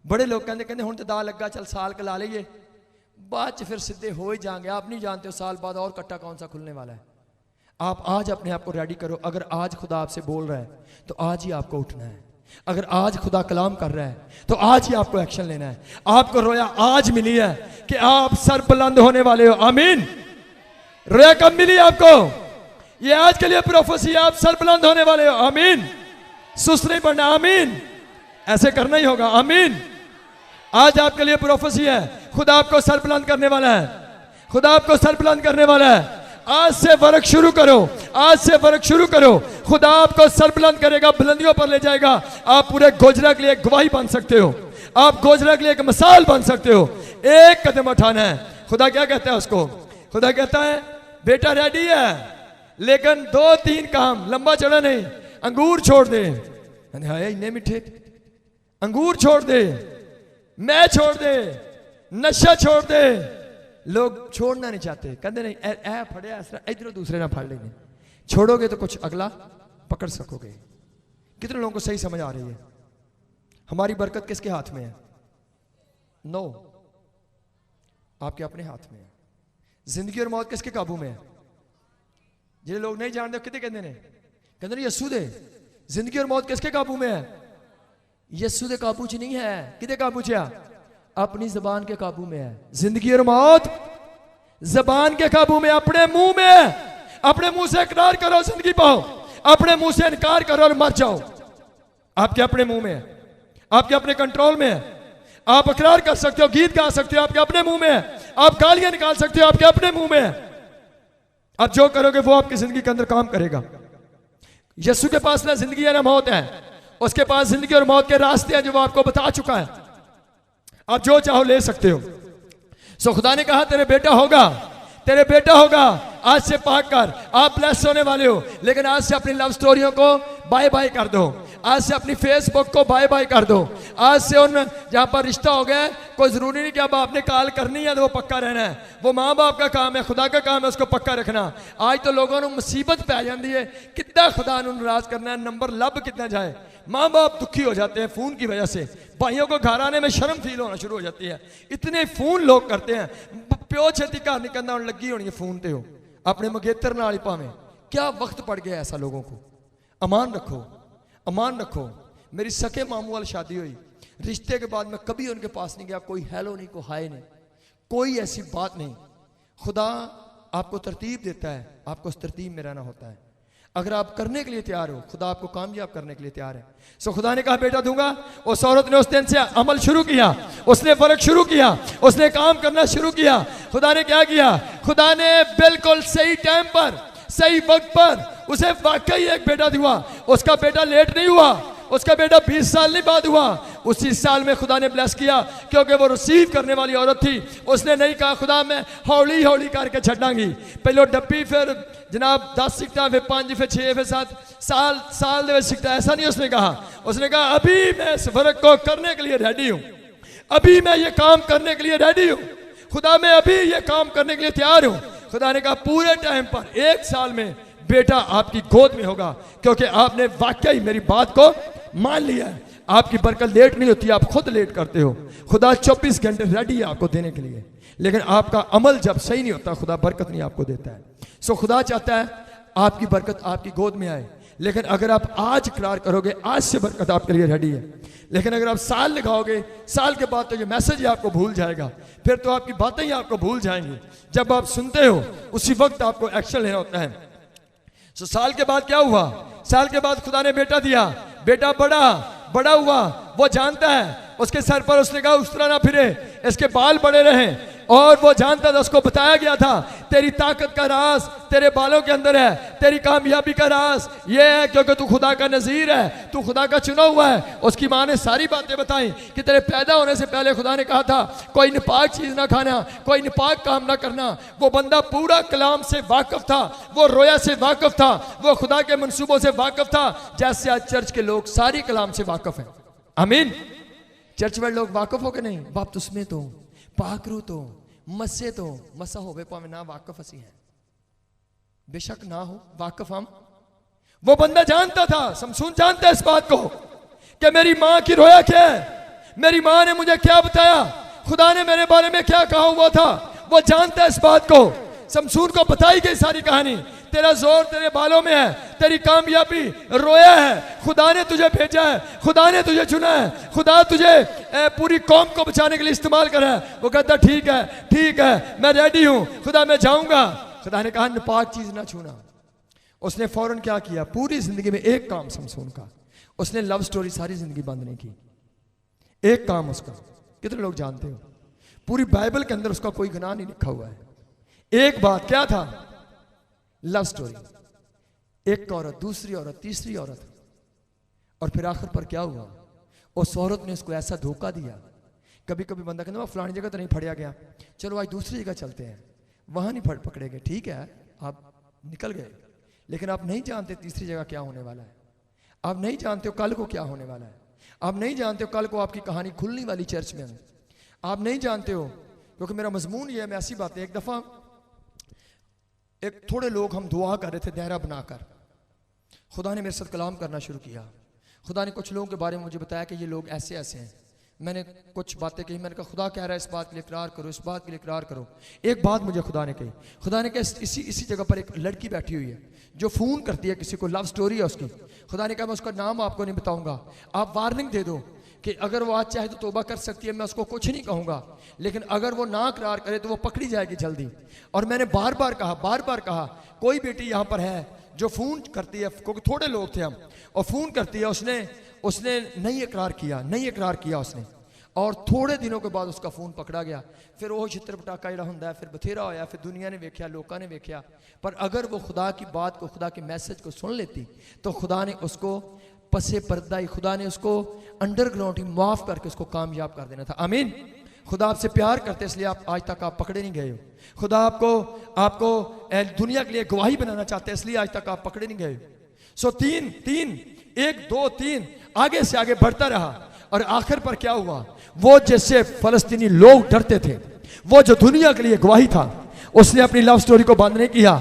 बड़े लोग कहते हुण तो दा लगा, चल साल कला लीए, बाद च फिर सीधे हो ही जाएंगे। आप नहीं जानते हो साल बाद और कट्टा कौन सा खुलने वाला है। आप आज अपने आप को रेडी करो। अगर आज खुदा आपसे बोल रहा है तो आज ही आपको उठना है। अगर आज खुदा कलाम कर रहा है तो आज ही आपको एक्शन लेना है। आपको रोया आज मिली है कि आप सर बुलंद होने वाले हो। आमीन। रोया कब मिली आपको? ये आज के लिए प्रोफेसी, आप सर बुलंद होने वाले हो। आमीन। सुस्त नहीं पड़ना। आमीन। ऐसे करना ही होगा। आमीन। आज आपके लिए प्रोफेसी है, खुदा आपको सर बुलंद करने वाला है। खुदा आपको सर बुलंद करने वाला है। आज से वर्क शुरू करो, आज से वर्क शुरू करो। खुदा आपको सर बुलंद करेगा, बुलंदियों पर ले जाएगा। आप पूरे गोजरा के लिए एक गवाही बन सकते हो, आप गोजरा के लिए एक मिसाल बन सकते हो। एक कदम उठाना है। खुदा क्या कहता है उसको? खुदा कहता है बेटा रेडी है, लेकिन 2-3 काम, लंबा चढ़ा नहीं। अंगूर छोड़ दे, हाय इतने मीठे अंगूर छोड़ दे, मैं छोड़ दे, नशा छोड़ दे। लोग छोड़ना नहीं चाहते, कहते नहीं ए फड़िया इस तरह, इधरों दूसरे ना फाड़ लेंगे। छोड़ोगे तो कुछ अगला पकड़ सकोगे। कितने लोगों को सही समझ आ रही है? हमारी बरकत किसके हाथ में है? नो, आपके अपने हाथ में है। जिंदगी और मौत किसके काबू में है? ਜਿਹੜੇ ਲੋਕ ਨਹੀਂ ਜਾਣਦੇ ਕਿਤੇ ਕਹਿੰਦੇ ਨੇ, ਕਹਿੰਦੇ ਨੇ ਯਿਸੂ ਦੇ। ਜ਼ਿੰਦਗੀ और मौत किसके काबू में है? यीशु के काबू च नहीं है। किदे काबू च है? अपनी जबान के काबू में है। जिंदगी और मौत जबान के काबू में, अपने मुंह में है। अपने मुंह से इकरार करो, जिंदगी पाओ। अपने मुंह से इनकार करो और मर जाओ। आपके अपने मुंह में है, आपके अपने कंट्रोल में है। आप इकरार कर सकते हो, गीत गा सकते हो, आपके अपने मुंह में है। आप गालियां निकाल सकते हो, आपके अपने मुंह में है। आप जो करोगे वो आपकी जिंदगी के अंदर काम करेगा। यीशु के पास ना जिंदगी है ना मौत है, उसके पास जिंदगी और मौत के रास्ते हैं जो वो आपको बता चुका है। आप जो चाहो ले सकते हो। सो खुदा ने कहा तेरे बेटा होगा, तेरे बेटा होगा। आज से पाक कर, आप ब्लेस होने वाले हो। लेकिन आज से अपनी लव स्टोरियों को बाय बाय कर दो। आज से अपनी फेसबुक को बाय बाय कर दो। आज से उन जहां पर रिश्ता हो गया, कोई जरूरी नहीं कि अब आपने कॉल करनी है तो वो पक्का रहना है। वो माँ बाप का काम है, खुदा का काम है उसको पक्का रखना। आज तो लोगों को मुसीबत पै जाती है, कितना खुदा ने नाराज करना है, नंबर लब कितना जाए। माँ बाप दुखी हो जाते हैं फोन की वजह से। भाइयों को घर आने में शर्म फील होना शुरू हो जाती है, इतने फोन लोग करते हैं। प्यो छेती घर निकलना लगी होनी है फोन ते हो, अपने मंगेतर नाल ही भावें। क्या वक्त पड़ गया ऐसा लोगों को। अमान रखो, अमान रखो। मेरी सके मामू वाली शादी हुई, रिश्ते के बाद मैं कभी उनके पास नहीं गया, कोई हेलो नहीं, कोई हाय नहीं, कोई ऐसी बात नहीं। खुदा आपको तरतीब देता है, आपको उस तरतीब में रहना होता है। अगर आप करने के लिए तैयार हो, खुदा आपको कामयाब करने के लिए तैयार है। सो खुदा ने कहा बेटा दूंगा। उस औरत ने उस दिन से अमल शुरू किया, उसने फर्क शुरू किया, उसने काम करना शुरू किया। खुदा ने क्या किया? खुदा ने बिल्कुल सही टाइम पर, सही वक्त पर उसे वाकई एक बेटा दिया। उसका बेटा लेट नहीं हुआ, उसका बेटा 20 साल नहीं बाद हुआ, उसी साल में खुदा ने ब्लेस किया, क्योंकि वो रिसीव करने वाली औरत थी। उसने नहीं कहा खुदा मैं हौली हौली करके छड़ांगी, पहले डब्बी, फिर जनाब 10 सिक्टा, फिर 5, फिर 6, फिर 7 साल दे सिक्टा। ऐसा नहीं उसने कहा। उसने कहा अभी मैं इस फर्क को करने के लिए रेडी हूं, अभी मैं ये काम करने के लिए रेडी हूं। खुदा मैं अभी ये काम करने के लिए तैयार हूं। खुदा ने कहा पूरे टाइम पर 1 साल में बेटा आपकी गोद में होगा, क्योंकि आपने वाकई मेरी बात को मान लिया है। आपकी बरकत लेट नहीं होती, आप खुद लेट करते हो। खुदा 24 घंटे रेडी है आपको देने के लिए, लेकिन आपका अमल जब सही नहीं होता, खुदा बरकत नहीं आपको देता है। सो खुदा चाहता है आपकी बरकत आपकी गोद में आए। लेकिन अगर आप आज इकरार करोगे, आज से बरकत आपके लिए रेडी है। लेकिन अगर आप साल लगाओगे, साल के बाद तो ये मैसेज ही आपको भूल जाएगा, फिर तो आपकी बातें ही आपको भूल जाएंगी। जब आप सुनते हो उसी वक्त आपको एक्शन लेना होता है। सो साल के बाद क्या हुआ? साल के बाद खुदा ने बेटा दिया। बेटा बड़ा हुआ, वो जानता है। उसके सर पर उसने कहा उस तरह ना फिरे, इसके बाल बड़े रहे। और वो जानता था, उसको बताया गया था तेरी ताकत का राज तेरे बालों के अंदर है, तेरी कामयाबी का राज ये है क्योंकि तू खुदा का नजीर है, तू खुदा का चुना हुआ है। उसकी माँ ने सारी बातें बताई कि तेरे पैदा होने से पहले खुदा ने कहा था कोई निपाक चीज ना खाना, कोई निपाक काम ना करना। वो बंदा पूरा कलाम से वाकिफ था, वो रोया से वाकिफ था, वो खुदा के मंसूबों से वाकिफ था, जैसे आज चर्च के लोग सारी कलाम से वाकिफ हैं। आमीन। चर्च में लोग वाकिफ हो के नहीं, बपतिस्मे तो, पाकरू तो, मस्से तो, मसा हो भावे ना वाकिफ असी हैं, बेशक ना हो वाकिफ हम। वो बंदा जानता था, समसून जानता है इस बात को कि मेरी मां की रोया क्या है, मेरी मां ने मुझे क्या बताया, खुदा ने मेरे बारे में क्या कहा हुआ था। वो जानता है इस बात को। समसून को बताई गई सारी कहानी, तेरा जोर तेरे बालों में है, तेरी कामयाबी रोया है, खुदा ने तुझे भेजा है, खुदा ने तुझे चुना है, खुदा तुझे पूरी कौम को बचाने के लिए इस्तेमाल करा है। वो कहता ठीक है मैं रेडी हूं, खुदा मैं जाऊंगा। खुदा ने कहा नापाक चीज ना छूना। उसने फौरन क्या किया? पूरी जिंदगी में एक काम समसून का, उसने लव स्टोरी सारी जिंदगी बंद नहीं की। एक काम उसका, कितने लोग जानते हो पूरी बाइबल के अंदर उसका कोई गुनाह नहीं लिखा हुआ है। एक बात क्या था? Love story. एक औरत, दूसरी औरत, तीसरी औरत, और फिर आखिर पर क्या हुआ? उस औरत ने उसको ऐसा धोखा दिया। कभी कभी बंदा कहता है फलानी जगह तो नहीं फड़िया गया, चलो आज दूसरी जगह चलते हैं, वहां नहीं पकड़े गए, ठीक है आप निकल गए, लेकिन आप नहीं जानते तीसरी जगह क्या होने वाला है। आप नहीं जानते हो कल को क्या होने वाला है। आप नहीं जानते हो कल को आपकी कहानी खुलने वाली चर्च में। आप नहीं जानते हो, क्योंकि मेरा मजमून ये है, मैं ऐसी बात है। एक दफा एक थोड़े लोग हम दुआ कर रहे थे दायरा बनाकर, खुदा ने मेरे साथ कलाम करना शुरू किया। खुदा ने कुछ लोगों के बारे में मुझे बताया कि ये लोग ऐसे ऐसे हैं, मैंने कुछ बातें कही, मैंने कहा खुदा कह रहा है इस बात के लिए इकरार करो, इस बात के लिए इकरार करो। एक बात मुझे खुदा ने कही, खुदा ने कहा इसी जगह पर एक लड़की बैठी हुई है जो फ़ोन करती है किसी को, लव स्टोरी है उसकी। खुदा ने कहा मैं उसका नाम आपको नहीं बताऊंगा, आप वार्निंग दे दो कि अगर वो आज चाहे तो तौबा कर सकती है, मैं उसको कुछ नहीं कहूँगा, लेकिन अगर वो ना करार करे तो वो पकड़ी जाएगी जल्दी। और मैंने बार बार कहा कोई बेटी यहाँ पर है जो फ़ोन करती है, क्योंकि थोड़े लोग थे हम, और फ़ोन करती है, उसने नहीं इकरार किया उसने, और थोड़े दिनों के बाद उसका फ़ोन पकड़ा गया। फिर वो छित्र पटाका जड़ा होंदा है, फिर बथेरा होया, फिर दुनिया ने वेख्या, लोगों ने वेख्या। पर अगर वो खुदा की बात को, खुदा के मैसेज को सुन लेती तो खुदा ने उसको पसे पर्दा ही, खुदा ने उसको अंडरग्राउंड ही माफ़ करके उसको कामयाब कर देना था। आमीन। खुदा आपसे प्यार करते इसलिए आप आज तक आप पकड़े नहीं गए हो। खुदा आपको दुनिया के लिए गवाही बनाना चाहते हैं इसलिए आज तक आप पकड़े नहीं गए हो। सो 1 2 3 आगे से आगे बढ़ता रहा, और आखिर पर क्या हुआ, वो जैसे फलस्तीनी लोग डरते थे, वो जो दुनिया के लिए गवाही था, उसने अपनी लव स्टोरी को बंद नहीं किया,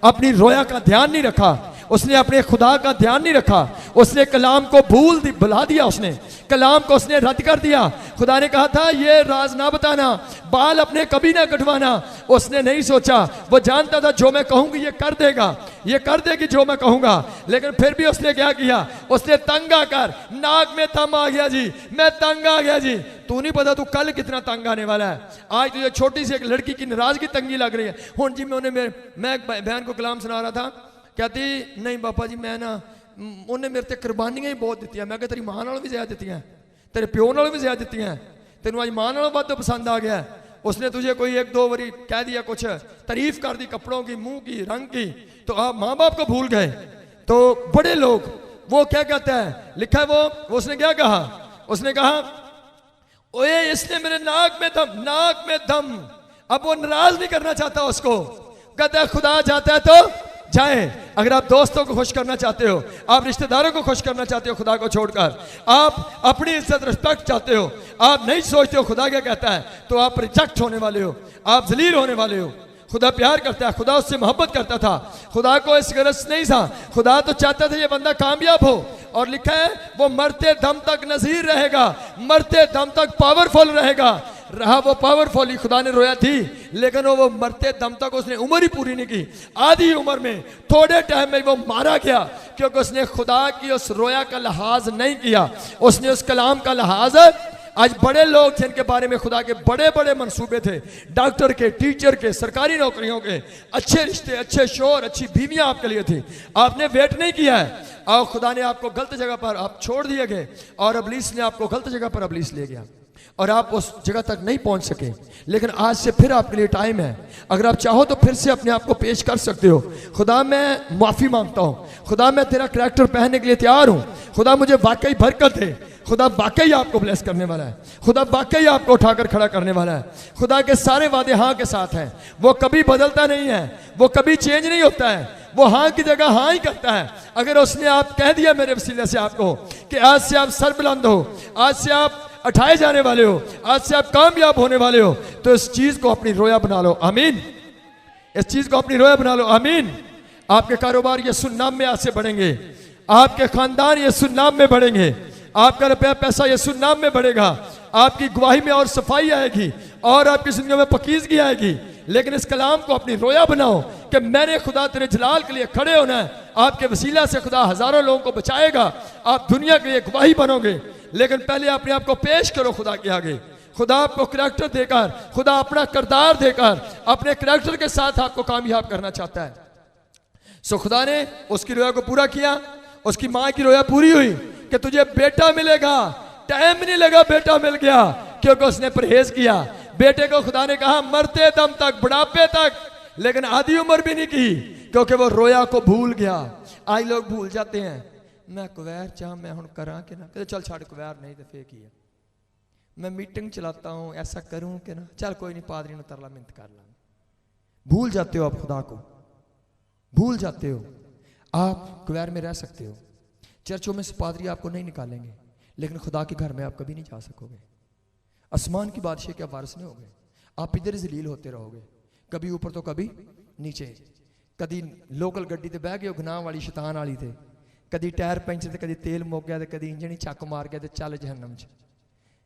अपनी रोया का ध्यान नहीं रखा, उसने अपने खुदा का ध्यान नहीं रखा, उसने कलाम को भुला दिया, उसने कलाम को उसने रद्द कर दिया। खुदा ने कहा था ये राज ना बताना, बाल अपने कभी ना कटवाना। उसने नहीं सोचा, वो जानता था जो मैं कहूंगी ये कर देगा, ये कर देगी जो मैं कहूंगा, लेकिन फिर भी उसने क्या किया, उसने तंग आकर, नाक में दम आ गया जी, मैं तंग आ गया जी। तू नहीं पता तू कल कितना तंग आने वाला है। आज तुझे छोटी सी एक लड़की की नाराजगी तंगी लग रही है। हुण जी मैं एक बहन को कलाम सुना रहा था, कहती नहीं पापा जी मैं ना, उन्हें मेरे ते कुर्बानियां ही बहुत दी। मैं तेरी मां नालों भी ज्यादा दी, तेरे प्यो नालों भी ज्यादा दी, तेन अज मां नालों बहुत पसंद आ गया। उसने तुझे कोई 1-2 बारी कह दिया, कुछ तारीफ कर दी कपड़ों की, मुंह की, रंग की, तो आप माँ बाप को भूल गए। तो बड़े लोग वो क्या कहता है, लिखा है वो उसने क्या कहा, उसने कहा ओए इसने मेरे नाक में दम। अब वो नाराज नहीं करना चाहता उसको, कहता है खुदा चाहता है तो जाए। अगर आप दोस्तों को खुश करना चाहते हो, आप रिश्तेदारों को खुश करना चाहते हो, खुदा को छोड़कर आप अपनी इज्जत रिस्पेक्ट चाहते हो, आप नहीं सोचते हो खुदा क्या कहता है, तो आप रिजेक्ट होने वाले हो, आप जलील होने वाले हो। खुदा प्यार करता है, खुदा उससे मोहब्बत करता था, खुदा को इस गरज नहीं था, खुदा तो चाहता था ये बंदा कामयाब हो। और लिखा है वो मरते दम तक नजीर रहेगा, मरते दम तक पावरफुल रहेगा। रहा वो पावरफुल, खुदा ने रोया थी, लेकिन वो मरते दम तक उसने उम्र ही पूरी नहीं की। आधी उम्र में, थोड़े टाइम में वो मारा गया, क्योंकि उसने खुदा की उस रोया का लिहाज नहीं किया, उसने उस कलाम का लिहाज। आज बड़े लोग जिनके बारे में खुदा के बड़े बड़े मंसूबे थे, डॉक्टर के, टीचर के, सरकारी नौकरियों के, अच्छे रिश्ते, अच्छे शोर, अच्छी बीवियां आपके लिए थी, आपने वेट नहीं किया है, और खुदा ने आपको गलत जगह पर आप छोड़ दिए गए, और अबलीस ने आपको गलत जगह पर अबलीस ले गया, और आप उस जगह तक नहीं पहुंच सके। लेकिन आज से फिर आपके लिए टाइम है, अगर आप चाहो तो फिर से अपने आप को पेश कर सकते हो। खुदा मैं माफ़ी मांगता हूँ, खुदा मैं तेरा करैक्टर पहनने के लिए तैयार हूँ, खुदा मुझे वाकई बरकत दे, खुदा वाकई आपको ब्लेस करने वाला है, खुदा वाकई आपको उठाकर खड़ा करने वाला है। खुदा के सारे वादे हाँ के साथ हैं, वो कभी बदलता नहीं है, वो कभी चेंज नहीं होता है, वो हाँ की जगह हाँ ही करता है। अगर उसने आप कह दिया मेरे वसीले से आपको कि आज से आप सरबुलंद हो, आज से आप उठाए जाने वाले हो, आज से आप कामयाब होने वाले हो, तो इस चीज को अपनी रोया बना लो। आमीन। इस चीज को अपनी रोया बना लो। आमीन। आपके कारोबार यीशु नाम में आज से बढ़ेंगे, आपके खानदान यीशु नाम में बढ़ेंगे, आपका रुपया पैसा यीशु नाम में बढ़ेगा, आपकी गवाही में और सफाई आएगी, और आपकी जिंदगी में पकीजगी आएगी। लेकिन इस कलाम को अपनी रोया बनाओ कि मैंने खुदा तेरे जलाल के लिए खड़े होना है, आपके वसीला से खुदा हजारों लोगों को बचाएगा, आप दुनिया के लिए गवाही बनोगे। लेकिन पहले अपने आप को पेश करो खुदा के आगे, खुदा आपको करैक्टर देकर, खुदा अपना किरदार देकर अपने करैक्टर के साथ आपको कामयाब करना चाहता है। सो खुदा ने उसकी रोया को पूरा किया, उसकी माँ की रोया पूरी हुई कि तुझे बेटा मिलेगा। टाइम नहीं लगा, बेटा मिल गया, क्योंकि उसने परहेज किया। बेटे को खुदा ने कहा मरते दम तक, बुढ़ापे तक, लेकिन आधी उम्र भी नहीं की, क्योंकि वो रोया को भूल गया। आज लोग भूल जाते हैं, मैं कुवैर चाह मैं हूं करा कि ना, कहते चल छाड़ कुवैर नहीं तो फेक ही है, मैं मीटिंग चलाता हूं ऐसा करूं कि ना, चल कोई नहीं पादरी ने तरला मिन्नत कर ला। भूल जाते हो आप खुदा को, भूल जाते हो। आप कुवैर में रह सकते हो, चर्चों में से पादरी आपको नहीं निकालेंगे, लेकिन खुदा के घर में आप कभी नहीं जा सकोगे। आसमान की बादशाह के आप वारिस नहीं होगे, आप इधर जलील होते रहोगे, कभी ऊपर तो कभी नीचे। कभी लोकल गड्डी ते बह गए गुनाह वाली शैतान वाली ते, कभी टायर पंचर, कभी तेल मुक गया, कभी इंजन ही चक मार गया, चल जहन्नम च।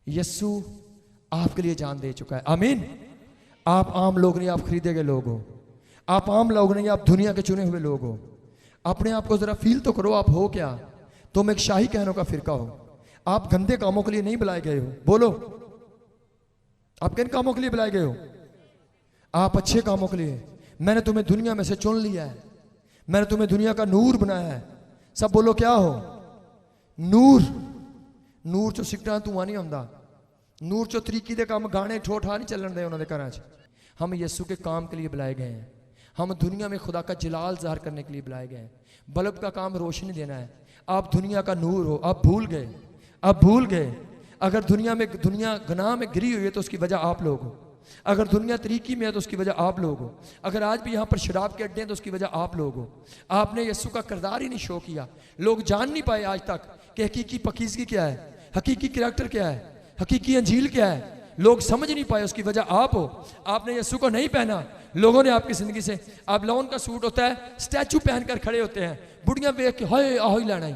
यस्सु आपके लिए जान दे चुका है। आमीन। आप आम लोग नहीं, आप खरीदे गए लोग हो। आप आम लोग नहीं, आप दुनिया के चुने हुए लोग हो। अपने आप को जरा फील तो करो, आप हो क्या? तुम एक शाही कहनों का फिरका हो। आप गंदे कामों के लिए नहीं बुलाए गए हो। बोलो, आप किन कामों के लिए बुलाए गए हो? आप अच्छे कामों के लिए। मैंने तुम्हें दुनिया में से चुन लिया है, मैंने तुम्हें दुनिया का नूर बनाया है। सब बोलो क्या हो? नूर। नूर चो सिगटा धुआं नहीं आंदा, नूर चो तरीकी दे काम गाने ठोठा नहीं चलन दे उन्होंने घरां च। हम यीशु के काम के लिए बुलाए गए हैं। हम दुनिया में खुदा का जलाल ज़ाहिर करने के लिए बुलाए गए हैं। बल्ब का काम रोशनी देना है। आप दुनिया का नूर हो। आप भूल गए, आप भूल गए। अगर दुनिया गुनाह में गिरी हुई है तो उसकी वजह आप लोग हो। अगर दुनिया तरीकी में है तो उसकी वजह आप लोग हो। अगर आज भी यहाँ पर शराब के अड्डे हैं तो उसकी वजह आप लोग हो। आपने यीशु का किरदार ही नहीं शो किया। लोग जान नहीं पाए आज तक कि हकीकी पकीज़गी क्या है, हकीकी करैक्टर क्या है, हकीकी अंजील क्या है। लोग समझ नहीं पाए, उसकी वजह आप हो। आपने यीशु को नहीं पहना, लोगों ने आपकी जिंदगी से। आप लॉन का सूट होता है, स्टैचू पहनकर खड़े होते हैं, बुढ़ियां देख के हाय आहो ही लेना ही,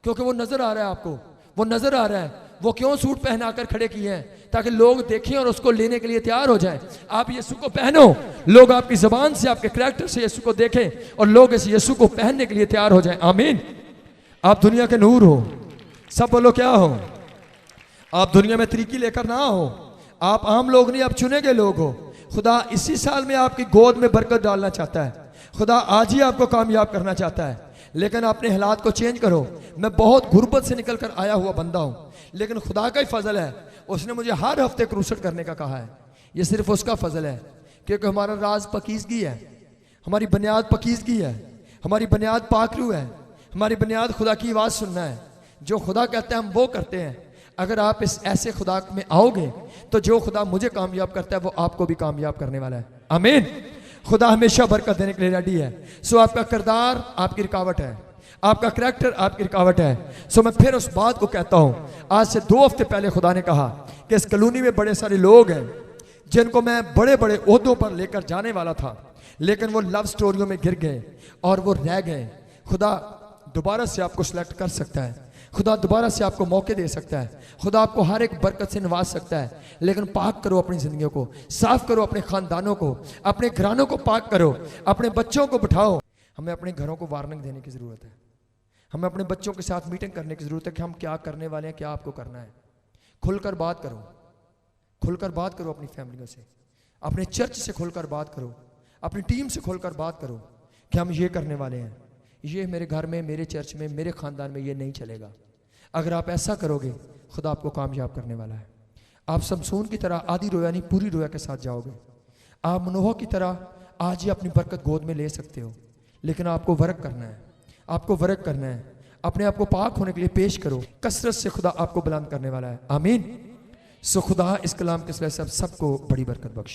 क्योंकि वो नजर आ रहा है आपको, वो नजर आ रहा है। वो क्यों सूट पहनाकर खड़े किए हैं? ताकि लोग देखें और उसको लेने के लिए तैयार हो जाएं। आप यीशु को पहनो, लोग आपकी जबान से, आपके करैक्टर से यीशु को देखें और लोग इस यीशु को पहनने के लिए तैयार हो जाएं। आमीन। आप दुनिया के नूर हो। सब बोलो क्या हो? आप दुनिया में तरीकी लेकर ना हो। आप आम लोग नहीं, आप चुने गए लोग हो। खुदा इसी साल में आपकी गोद में बरकत डालना चाहता है। खुदा आज ही आपको कामयाब करना चाहता है, लेकिन अपने हालात को चेंज करो। मैं बहुत गुर्बत से निकल कर आया हुआ बंदा हूँ, लेकिन खुदा का ही फजल है, उसने मुझे हर हफ्ते क्रूसेड करने का कहा है। ये सिर्फ उसका फजल है, क्योंकि हमारा राज पकीज़गी है, हमारी बुनियाद पकीज़गी है, हमारी बुनियाद पाकरू है, हमारी बुनियाद खुदा की आवाज़ सुनना है। जो खुदा कहता है हम वो करते हैं। अगर आप इस ऐसे खुदा में आओगे तो जो खुदा मुझे कामयाब करता है वो आपको भी कामयाब करने वाला है। आमीन। खुदा हमेशा बरकत देने के लिए रेडी है। सो आपका किरदार आपकी रुकावट है, आपका करैक्टर आपकी रुकावट है। सो मैं फिर उस बात को कहता हूं, आज से 2 हफ्ते पहले खुदा ने कहा कि इस कॉलोनी में बड़े सारे लोग हैं जिनको मैं बड़े बड़े ओहदों पर लेकर जाने वाला था, लेकिन वो लव स्टोरियों में गिर गए और वो रह गए। खुदा दोबारा से आपको सिलेक्ट कर सकता है, खुदा दोबारा से आपको मौके दे सकता है, खुदा आपको हर एक बरकत से नवाज सकता है। लेकिन पाक करो अपनी जिंदगियों को, साफ करो अपने खानदानों को, अपने घरानों को पाक करो, अपने बच्चों को बिठाओ। हमें अपने घरों को वार्निंग देने की जरूरत है। हमें अपने बच्चों के साथ मीटिंग करने की जरूरत है कि हम क्या करने वाले हैं, क्या आपको करना है। खुलकर बात करो, खुलकर बात करो अपनी फैमिलियों से, अपने चर्च से खुलकर बात करो, अपनी टीम से खुलकर बात करो कि हम ये करने वाले हैं, ये मेरे घर में, मेरे चर्च में, मेरे खानदान में ये नहीं चलेगा। अगर आप ऐसा करोगे खुदा आपको कामयाब करने वाला है। आप समसून की तरह आधी रोया नहीं पूरी रोया के साथ जाओगे। आप मनोह की तरह आज ही अपनी बरकत गोद में ले सकते हो, लेकिन आपको वर्क करना है, आपको वर्क करना है। अपने आप को पाक होने के लिए पेश करो। कसरत से खुदा आपको बुलंद करने वाला है। आमीन। सो खुदा इस कलाम के सिलसिले से सबको बड़ी बरकत बख्शे।